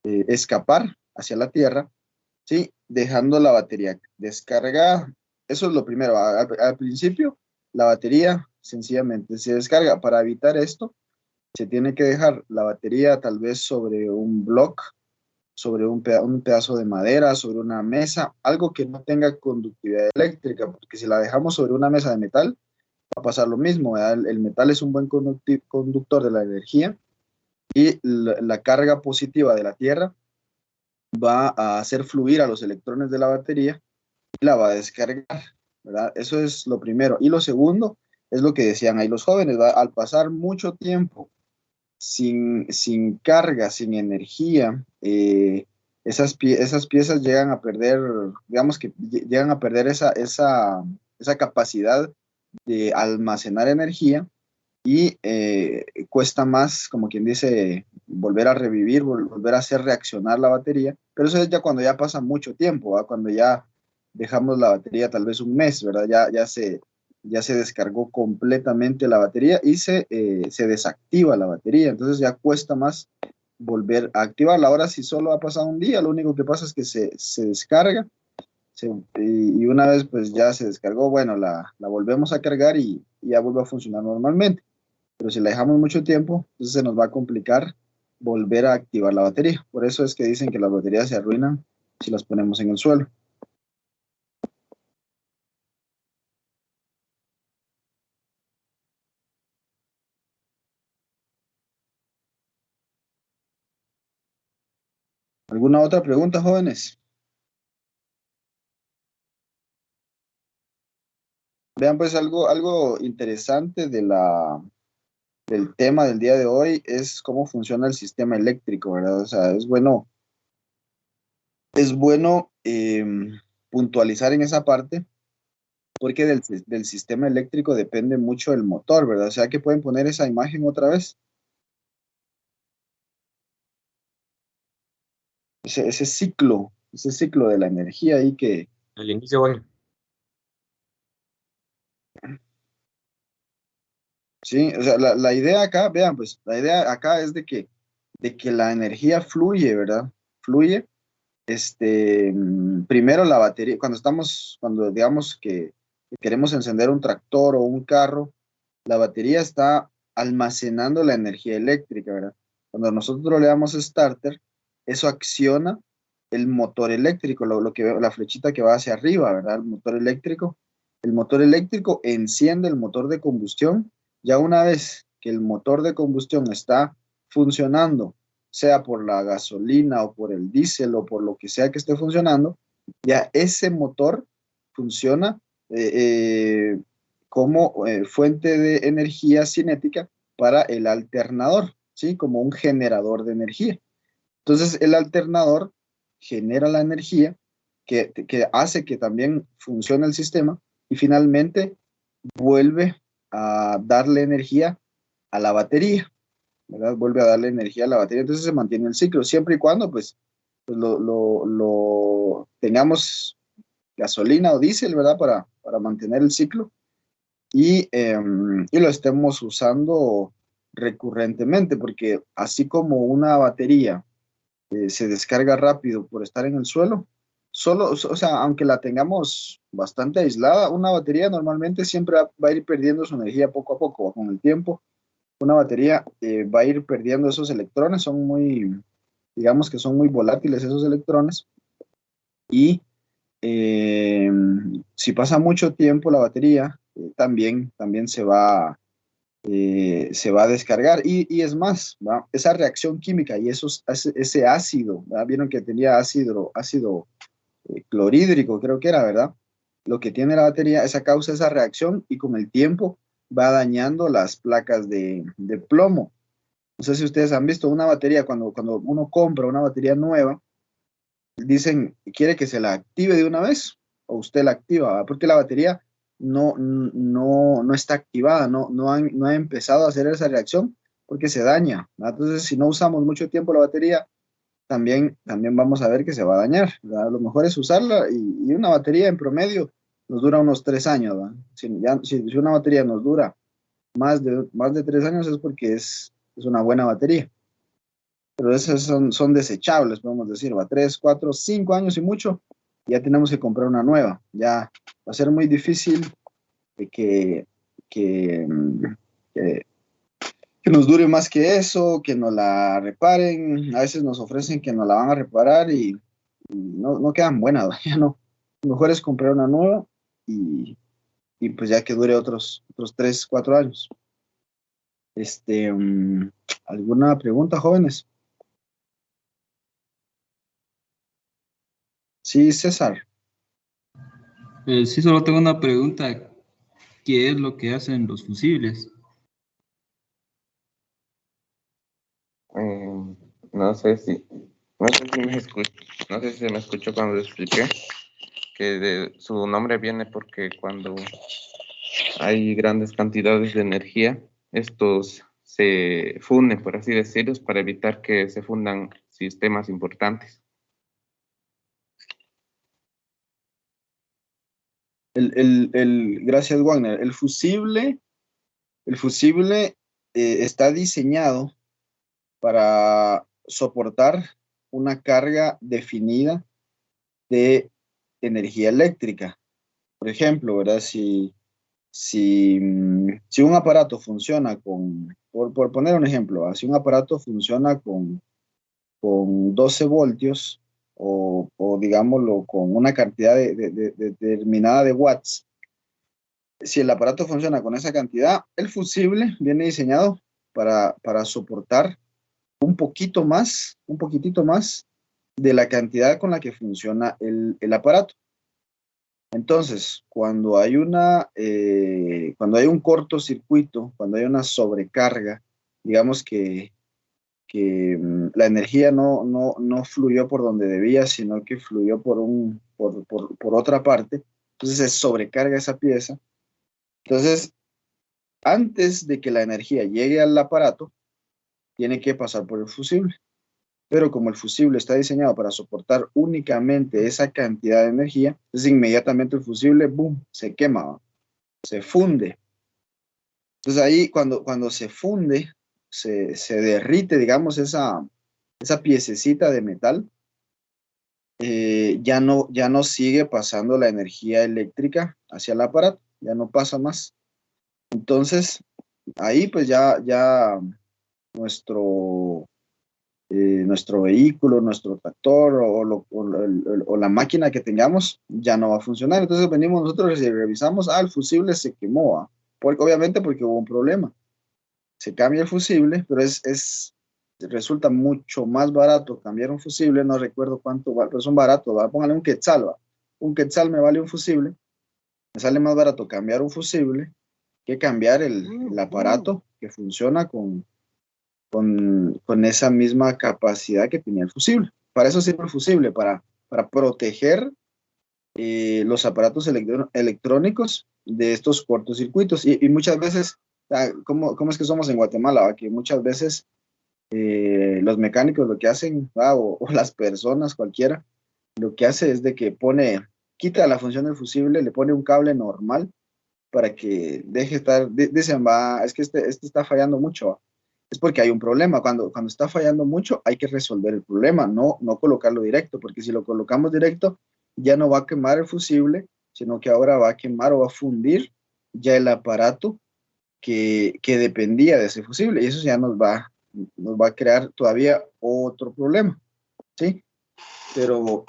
escapar hacia la Tierra, ¿sí? Dejando la batería descargada. Eso es lo primero. Al principio, la batería sencillamente se descarga. Para evitar esto, se tiene que dejar la batería tal vez sobre un block, sobre un pedazo de madera, sobre una mesa, algo que no tenga conductividad eléctrica, porque si la dejamos sobre una mesa de metal, va a pasar lo mismo, ¿verdad? El metal es un buen conductor de la energía y la carga positiva de la Tierra va a hacer fluir a los electrones de la batería y la va a descargar, ¿verdad? Eso es lo primero. Y lo segundo es lo que decían ahí los jóvenes, ¿verdad? Al pasar mucho tiempo sin carga, sin energía, esas piezas llegan a perder, digamos que llegan a perder esa capacidad de almacenar energía y cuesta más, como quien dice, volver a revivir, volver a hacer reaccionar la batería, pero eso es ya cuando ya pasa mucho tiempo, ¿va? Cuando ya dejamos la batería tal vez un mes, ¿verdad? Ya se descargó completamente la batería y se desactiva la batería, entonces ya cuesta más volver a activarla. Ahora si solo ha pasado un día, lo único que pasa es que se descarga y una vez pues ya se descargó, bueno, la volvemos a cargar y ya vuelve a funcionar normalmente. Pero si la dejamos mucho tiempo, entonces se nos va a complicar volver a activar la batería. Por eso es que dicen que las baterías se arruinan si las ponemos en el suelo. ¿Alguna otra pregunta, jóvenes? Vean, pues algo interesante del tema del día de hoy es cómo funciona el sistema eléctrico, ¿verdad? O sea, es bueno puntualizar en esa parte porque del sistema eléctrico depende mucho el motor, ¿verdad? O sea, que pueden poner esa imagen otra vez. Ese ciclo de la energía ahí que, Al inicio, bueno, sí, o sea, la idea acá, vean, pues, la idea acá es de que la energía fluye, ¿verdad? Fluye, primero la batería, cuando digamos que queremos encender un tractor o un carro, la batería está almacenando la energía eléctrica, ¿verdad? Cuando nosotros le damos starter, eso acciona el motor eléctrico, la flechita que va hacia arriba, ¿verdad? El motor eléctrico enciende el motor de combustión. Ya una vez que el motor de combustión está funcionando, sea por la gasolina o por el diésel o por lo que sea que esté funcionando, ya ese motor funciona como fuente de energía cinética para el alternador, ¿sí? Como un generador de energía. Entonces, el alternador genera la energía que hace que también funcione el sistema y finalmente vuelve a darle energía a la batería, ¿verdad? Vuelve a darle energía a la batería, entonces se mantiene el ciclo, siempre y cuando pues lo tengamos gasolina o diésel, ¿verdad? Para mantener el ciclo y lo estemos usando recurrentemente, porque así como una batería se descarga rápido por estar en el suelo, o sea, aunque la tengamos bastante aislada, una batería normalmente siempre va a ir perdiendo su energía poco a poco, con el tiempo. Una batería va a ir perdiendo esos electrones, digamos que son muy volátiles esos electrones, y eh, si pasa mucho tiempo la batería, también se va a descargar. Y es más, ¿va? Esa reacción química y ese ácido, ¿verdad? Vieron que tenía ácido clorhídrico, creo que era, ¿verdad? Lo que tiene la batería, esa causa esa reacción y con el tiempo va dañando las placas de plomo. No sé si ustedes han visto una batería, cuando uno compra una batería nueva, dicen, ¿quiere que se la active de una vez? O usted la activa, ¿verdad? Porque la batería no está activada, no ha empezado a hacer esa reacción porque se daña, ¿verdad? Entonces, si no usamos mucho tiempo la batería, también vamos a ver que se va a dañar, ¿verdad? Lo mejor es usarla y una batería en promedio nos dura unos 3 años, ¿verdad? Si una batería nos dura más de 3 años es porque es una buena batería. Pero esas son desechables, podemos decir, va 3, 4, 5 años y mucho, ya tenemos que comprar una nueva. Ya va a ser muy difícil de que, que nos dure más que eso, que nos la reparen. A veces nos ofrecen que nos la van a reparar y no quedan buenas, ya no. Lo mejor es comprar una nueva y, y pues ya que dure otros 3, 4 años. ¿Alguna pregunta, jóvenes? Sí, César. Sí, solo tengo una pregunta. ¿Qué es lo que hacen los fusibles? No sé si, no sé si me escucho, no sé si se me escuchó cuando lo expliqué, que su nombre viene porque cuando hay grandes cantidades de energía, estos se funden, por así decirlo, para evitar que se fundan sistemas importantes. Gracias, Wagner. El fusible está diseñado para soportar una carga definida de energía eléctrica. Por ejemplo, ¿verdad? Si un aparato funciona por poner un ejemplo, ¿verdad? Si un aparato funciona con 12 voltios o digámoslo con una cantidad determinada de watts, si el aparato funciona con esa cantidad, el fusible viene diseñado para soportar un poquitito más de la cantidad con la que funciona el aparato. Entonces, cuando hay un cortocircuito, cuando hay una sobrecarga, digamos que la energía no fluyó por donde debía, sino que fluyó por otra parte, entonces se sobrecarga esa pieza. Entonces, antes de que la energía llegue al aparato, tiene que pasar por el fusible. Pero como el fusible está diseñado para soportar únicamente esa cantidad de energía, entonces inmediatamente el fusible, boom, se quema, se funde. Entonces ahí cuando se funde, se derrite, digamos, esa piececita de metal, ya no sigue pasando la energía eléctrica hacia el aparato, ya no pasa más. Entonces, ahí pues ya nuestro vehículo, nuestro tractor o la máquina que tengamos ya no va a funcionar. Entonces venimos nosotros y revisamos, el fusible se quemó, obviamente porque hubo un problema. Se cambia el fusible, pero resulta mucho más barato cambiar un fusible, no recuerdo cuánto vale, pero son baratos, póngale un quetzal, un quetzal me vale un fusible, me sale más barato cambiar un fusible que cambiar el aparato que funciona con esa misma capacidad que tenía el fusible. Para eso sirve el fusible, para proteger los aparatos electrónicos de estos cortocircuitos. Y muchas veces, ¿cómo es que somos en Guatemala? Que muchas veces los mecánicos lo que hacen, o las personas, cualquiera, lo que hace es de que quita la función del fusible, le pone un cable normal para que deje estar, dicen, es que este está fallando mucho, es porque hay un problema. Cuando está fallando mucho, hay que resolver el problema, no colocarlo directo, porque si lo colocamos directo, ya no va a quemar el fusible, sino que ahora va a quemar o va a fundir ya el aparato que dependía de ese fusible, y eso ya nos va a crear todavía otro problema, ¿sí? Pero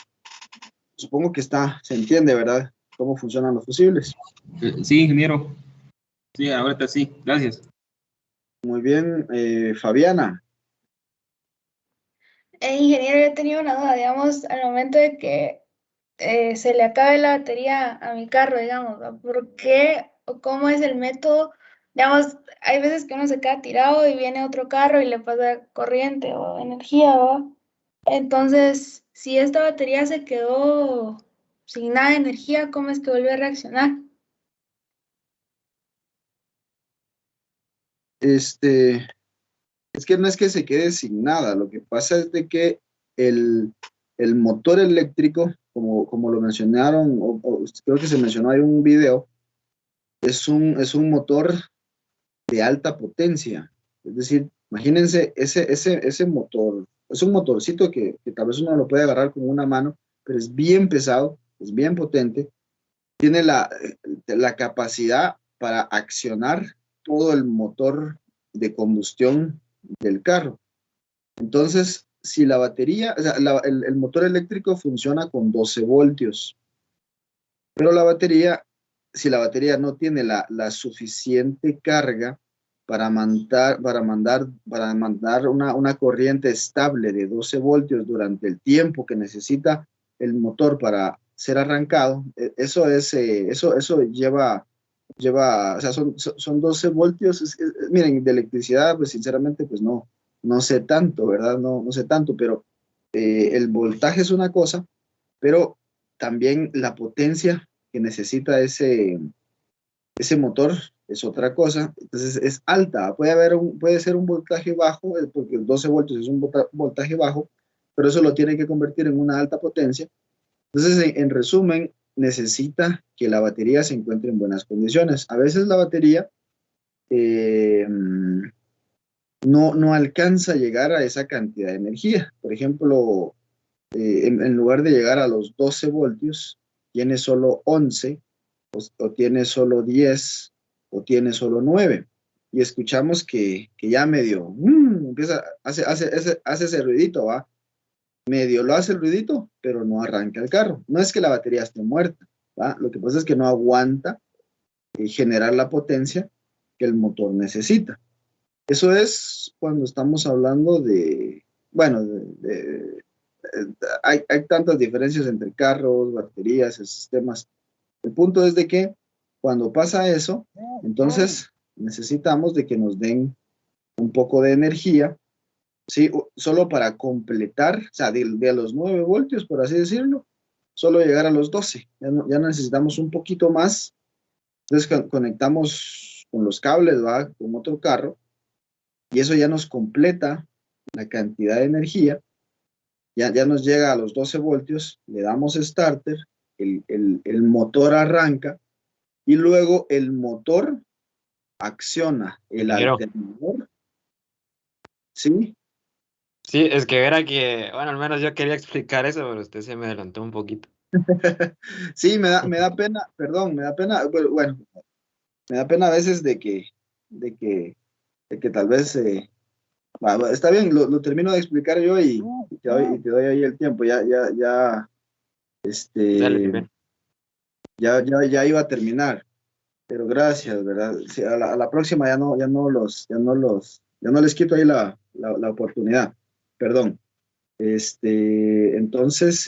supongo que se entiende, ¿verdad? Cómo funcionan los fusibles. Sí, ingeniero. Sí, ahorita sí. Gracias. Muy bien, Fabiana. Ingeniero, yo tenía una duda, digamos, al momento de que se le acabe la batería a mi carro, digamos, ¿va? ¿Por qué o cómo es el método digamos, hay veces que uno se queda tirado y viene otro carro y le pasa corriente o energía, ¿va? Entonces, si esta batería se quedó sin nada de energía, ¿cómo es que vuelve a reaccionar? Este, es que no es que se quede sin nada, lo que pasa es de que el, el motor eléctrico, como lo mencionaron, o creo que se mencionó en un video, es un motor de alta potencia. Es decir, imagínense ese motor, es un motorcito que tal vez uno lo puede agarrar con una mano, pero es bien pesado, es bien potente, tiene la capacidad para accionar todo el motor de combustión del carro. Entonces, si la batería, o sea, el motor eléctrico funciona con 12 voltios, pero la batería, si la batería no tiene la suficiente carga para mandar una corriente estable de 12 voltios durante el tiempo que necesita el motor para ser arrancado, eso lleva, o sea, son 12 voltios. Miren, de electricidad, pues sinceramente, pues no sé tanto, ¿verdad? No sé tanto, pero el voltaje es una cosa, pero también la potencia que necesita ese motor es otra cosa. Entonces es alta, puede ser un voltaje bajo, porque 12 voltios es un voltaje bajo, pero eso lo tiene que convertir en una alta potencia. Entonces, en resumen, necesita que la batería se encuentre en buenas condiciones. A veces la batería no alcanza a llegar a esa cantidad de energía. Por ejemplo, en lugar de llegar a los 12 voltios, tiene solo 11, o tiene solo 10, o tiene solo 9. Y escuchamos que ya medio, empieza, hace ese ruidito, ¿va? Medio lo hace el ruidito, pero no arranca el carro. No es que la batería esté muerta, ¿va? Lo que pasa es que no aguanta generar la potencia que el motor necesita. Eso es cuando estamos hablando de, bueno, hay tantas diferencias entre carros, baterías, sistemas. El punto es de que cuando pasa eso, entonces necesitamos de que nos den un poco de energía, ¿sí? Solo para completar, o sea, de los 9 voltios, por así decirlo, solo llegar a los 12. Ya necesitamos un poquito más. Entonces conectamos con los cables, ¿va? Con otro carro, y eso ya nos completa la cantidad de energía. Ya nos llega a los 12 voltios, le damos starter, el motor arranca, y luego el motor acciona el Ingeniero. alternador, ¿sí? Sí, es que era que, bueno, al menos yo quería explicar eso, pero usted se me adelantó un poquito. Sí, me da pena, perdón, me da pena, bueno, me da pena a veces de que, de que tal vez, está bien, lo termino de explicar yo y te doy ahí el tiempo, Dale, bien. ya iba a terminar, pero gracias, ¿verdad? Sí, a la próxima ya no les quito ahí la oportunidad, perdón. Entonces,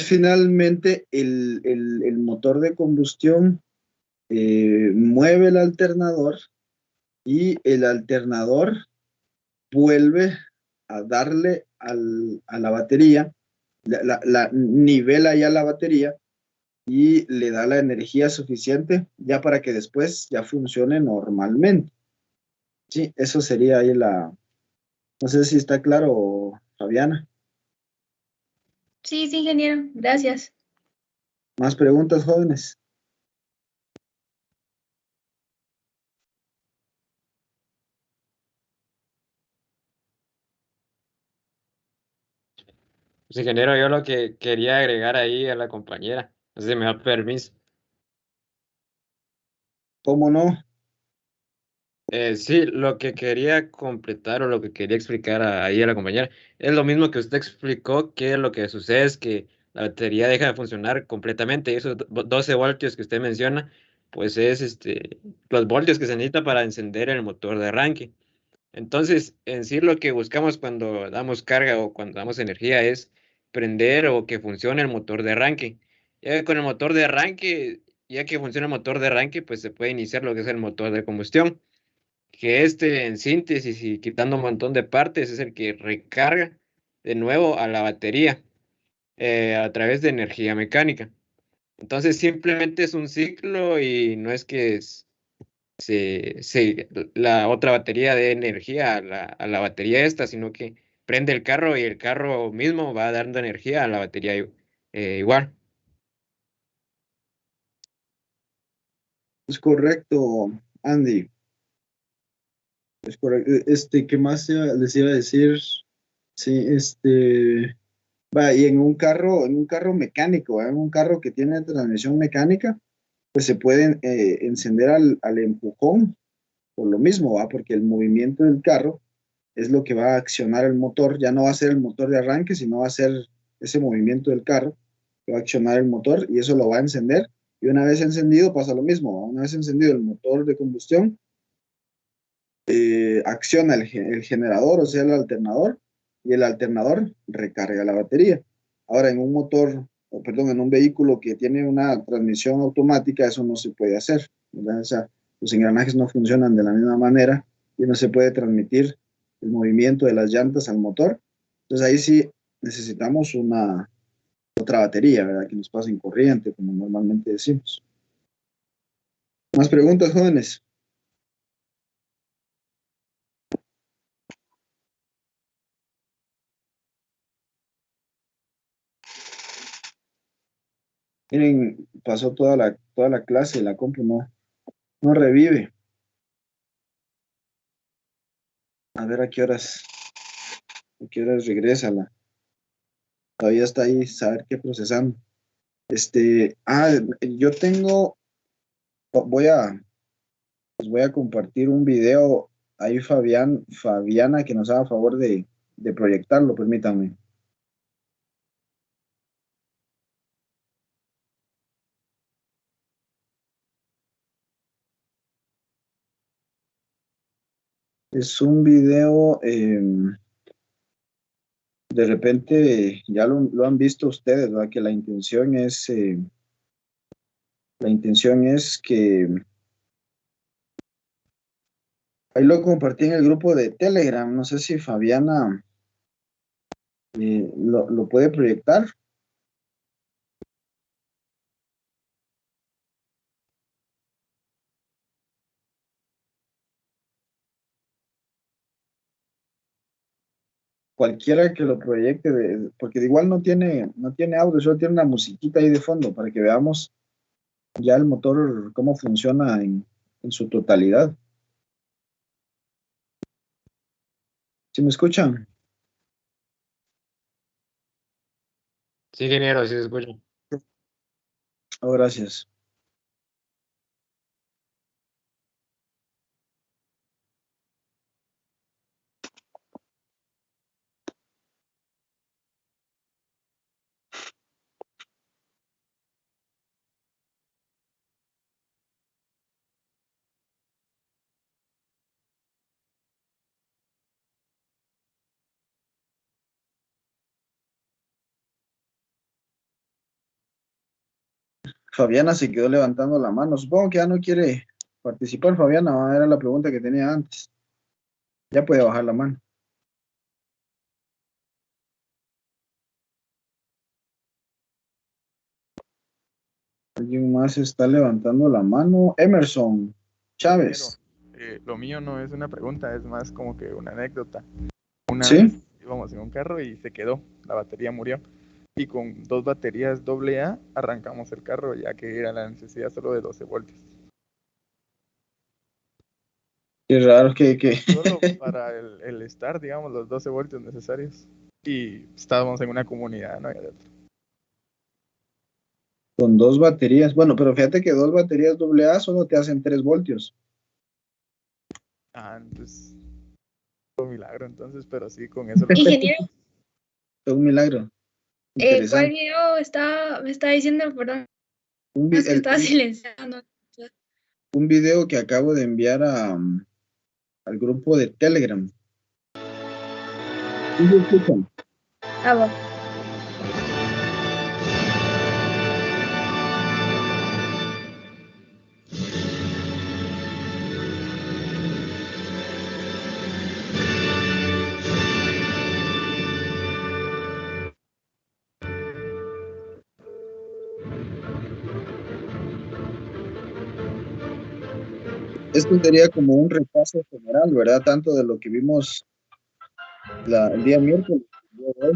finalmente el motor de combustión mueve el alternador, y el alternador vuelve a darle a la batería, nivela ya la batería y le da la energía suficiente ya para que después ya funcione normalmente. Sí, eso sería ahí no sé si está claro, Fabiana. Sí, sí, ingeniero, gracias. ¿Más preguntas, jóvenes? Pues, ingeniero, yo lo que quería agregar ahí a la compañera, no sé si me da permiso. ¿Cómo no? Sí, lo que quería completar o lo que quería explicar ahí a la compañera es lo mismo que usted explicó, que lo que sucede es que la batería deja de funcionar completamente y esos 12 voltios que usted menciona, pues es los voltios que se necesita para encender el motor de arranque. Entonces, en sí lo que buscamos cuando damos carga o cuando damos energía es prender o que funcione el motor de arranque. Ya que con el motor de arranque ya que funciona el motor de arranque, pues se puede iniciar lo que es el motor de combustión, que en síntesis y quitando un montón de partes es el que recarga de nuevo a la batería a través de energía mecánica. Entonces simplemente es un ciclo y no es que la otra batería dé energía a la batería esta, sino que prende el carro y el carro mismo va dando energía a la batería igual. Es correcto, Andy. Es correcto. ¿Qué más les iba a decir? Sí, va, y en un carro mecánico, en un carro que tiene transmisión mecánica, pues se pueden encender al empujón por lo mismo, ¿va? Porque el movimiento del carro es lo que va a accionar el motor, ya no va a ser el motor de arranque, sino va a ser ese movimiento del carro que va a accionar el motor y eso lo va a encender. Y una vez encendido pasa lo mismo, ¿va? Una vez encendido el motor de combustión, acciona el generador, o sea, el alternador, y el alternador recarga la batería. Ahora, en un motor, o perdón, en un vehículo que tiene una transmisión automática, eso no se puede hacer, ¿verdad? O sea, los engranajes no funcionan de la misma manera y no se puede transmitir el movimiento de las llantas al motor. Entonces ahí sí necesitamos otra batería, ¿verdad? Que nos pase en corriente, como normalmente decimos. ¿Más preguntas, jóvenes? Miren, pasó toda la clase, la compu no revive. A ver a qué horas regresa todavía está ahí, saber qué procesando. Yo tengo, voy a, les voy a compartir un video ahí, Fabiana, que nos haga favor de proyectarlo, permítanme. Es un video, de repente ya lo han visto ustedes, ¿verdad? Que la intención es que, ahí lo compartí en el grupo de Telegram, no sé si Fabiana lo puede proyectar. Cualquiera que lo proyecte, porque igual no tiene audio, solo tiene una musiquita ahí de fondo para que veamos ya el motor, cómo funciona en su totalidad. ¿Sí me escuchan? Sí, ingeniero, sí se escucha. Oh, gracias. Fabiana se quedó levantando la mano. Supongo que ya no quiere participar, Fabiana. Era la pregunta que tenía antes. Ya puede bajar la mano. ¿Alguien más está levantando la mano? Emerson Chávez. Lo mío no es una pregunta, es más como que una anécdota. Una ¿Sí? vez íbamos en un carro y se quedó, la batería murió. Y con 2 baterías AA arrancamos el carro, ya que era la necesidad solo de 12 voltios. Qué raro que... Solo para el start, digamos, los 12 voltios necesarios. Y estábamos en una comunidad, no había de otra. Con 2 baterías. Bueno, pero fíjate que 2 baterías AA solo te hacen 3 voltios. Entonces, fue un milagro, entonces, pero sí, con eso. Ingeniero, Es un milagro. ¿cuál Interesante. video me está diciendo, perdón? Un, Es que estaba silenciando. un video que acabo de enviar al grupo de Telegram. ¿Sí se escuchan? Va. esto sería como un repaso general, ¿verdad? Tanto de lo que vimos el día miércoles. El día de hoy.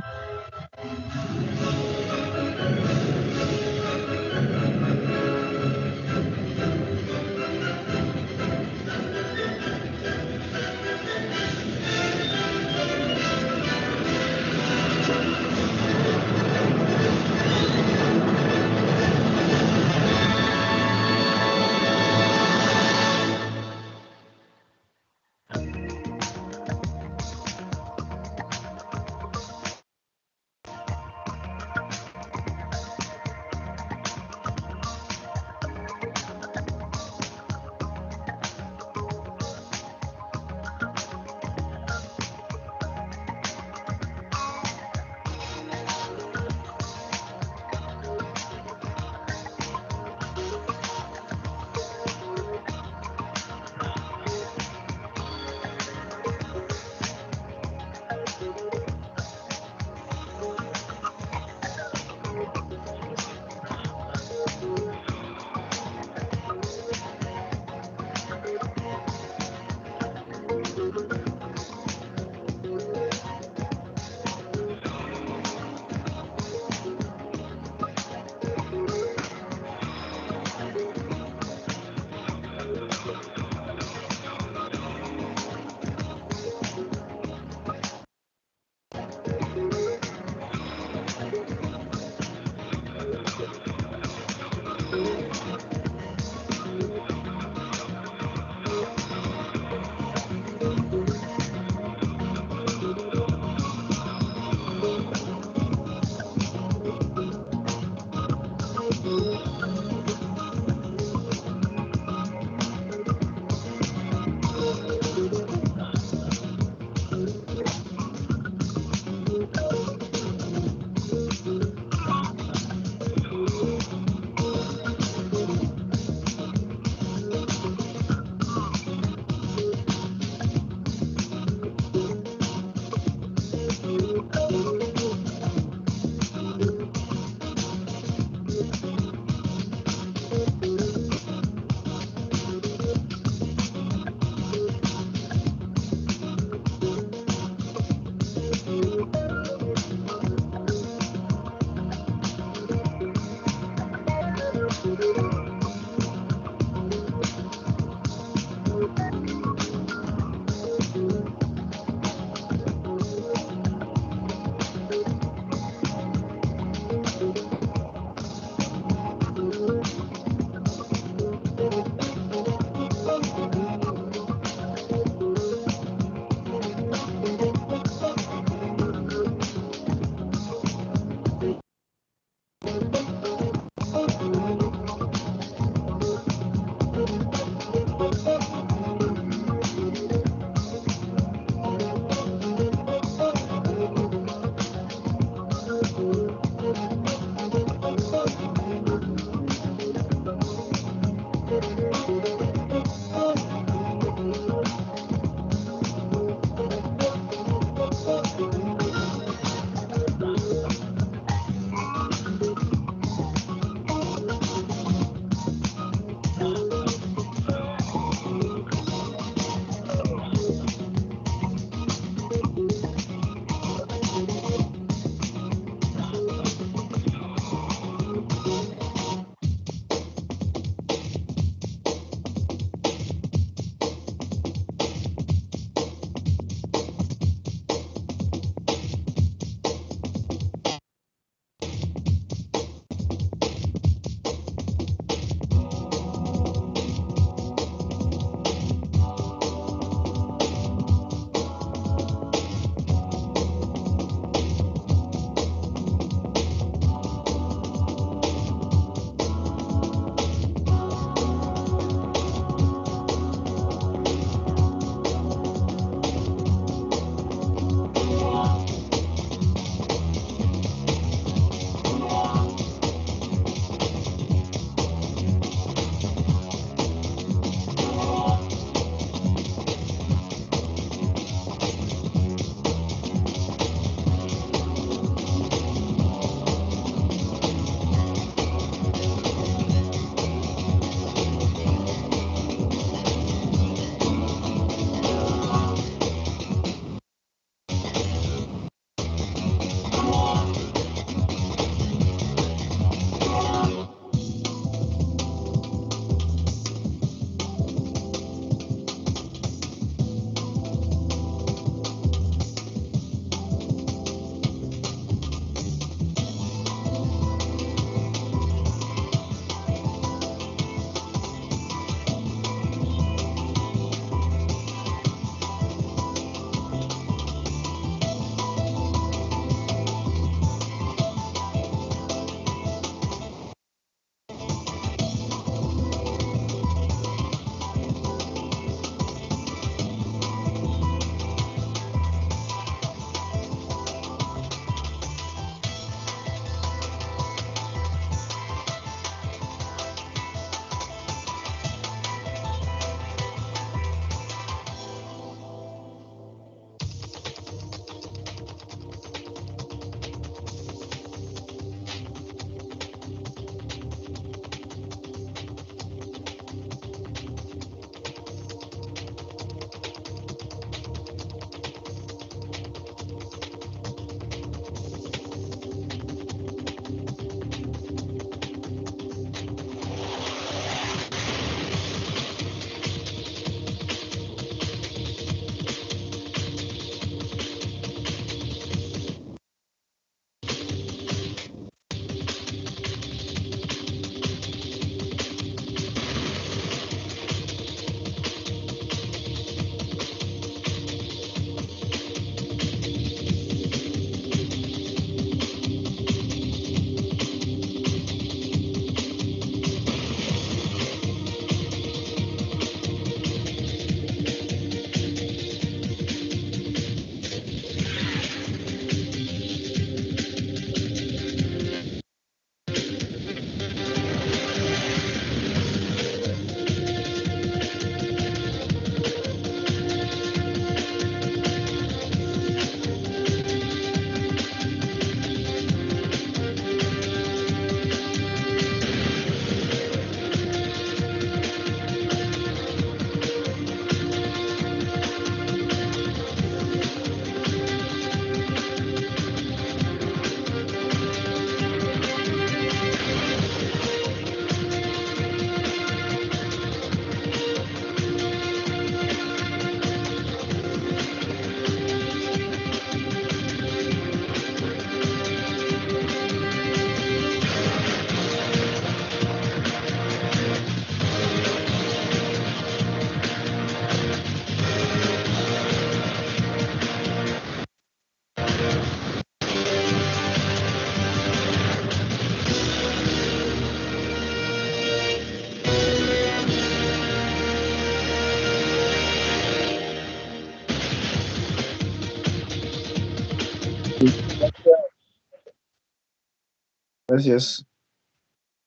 Gracias.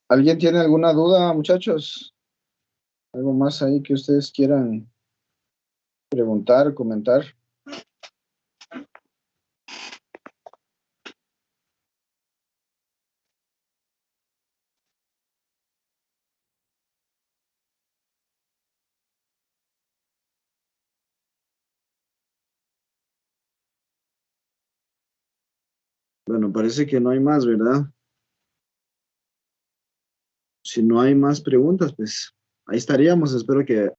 ¿Alguien tiene alguna duda, muchachos? ¿Algo más ahí que ustedes quieran preguntar, comentar? Bueno, parece que no hay más, ¿verdad? Si no hay más preguntas, pues ahí estaríamos. Espero que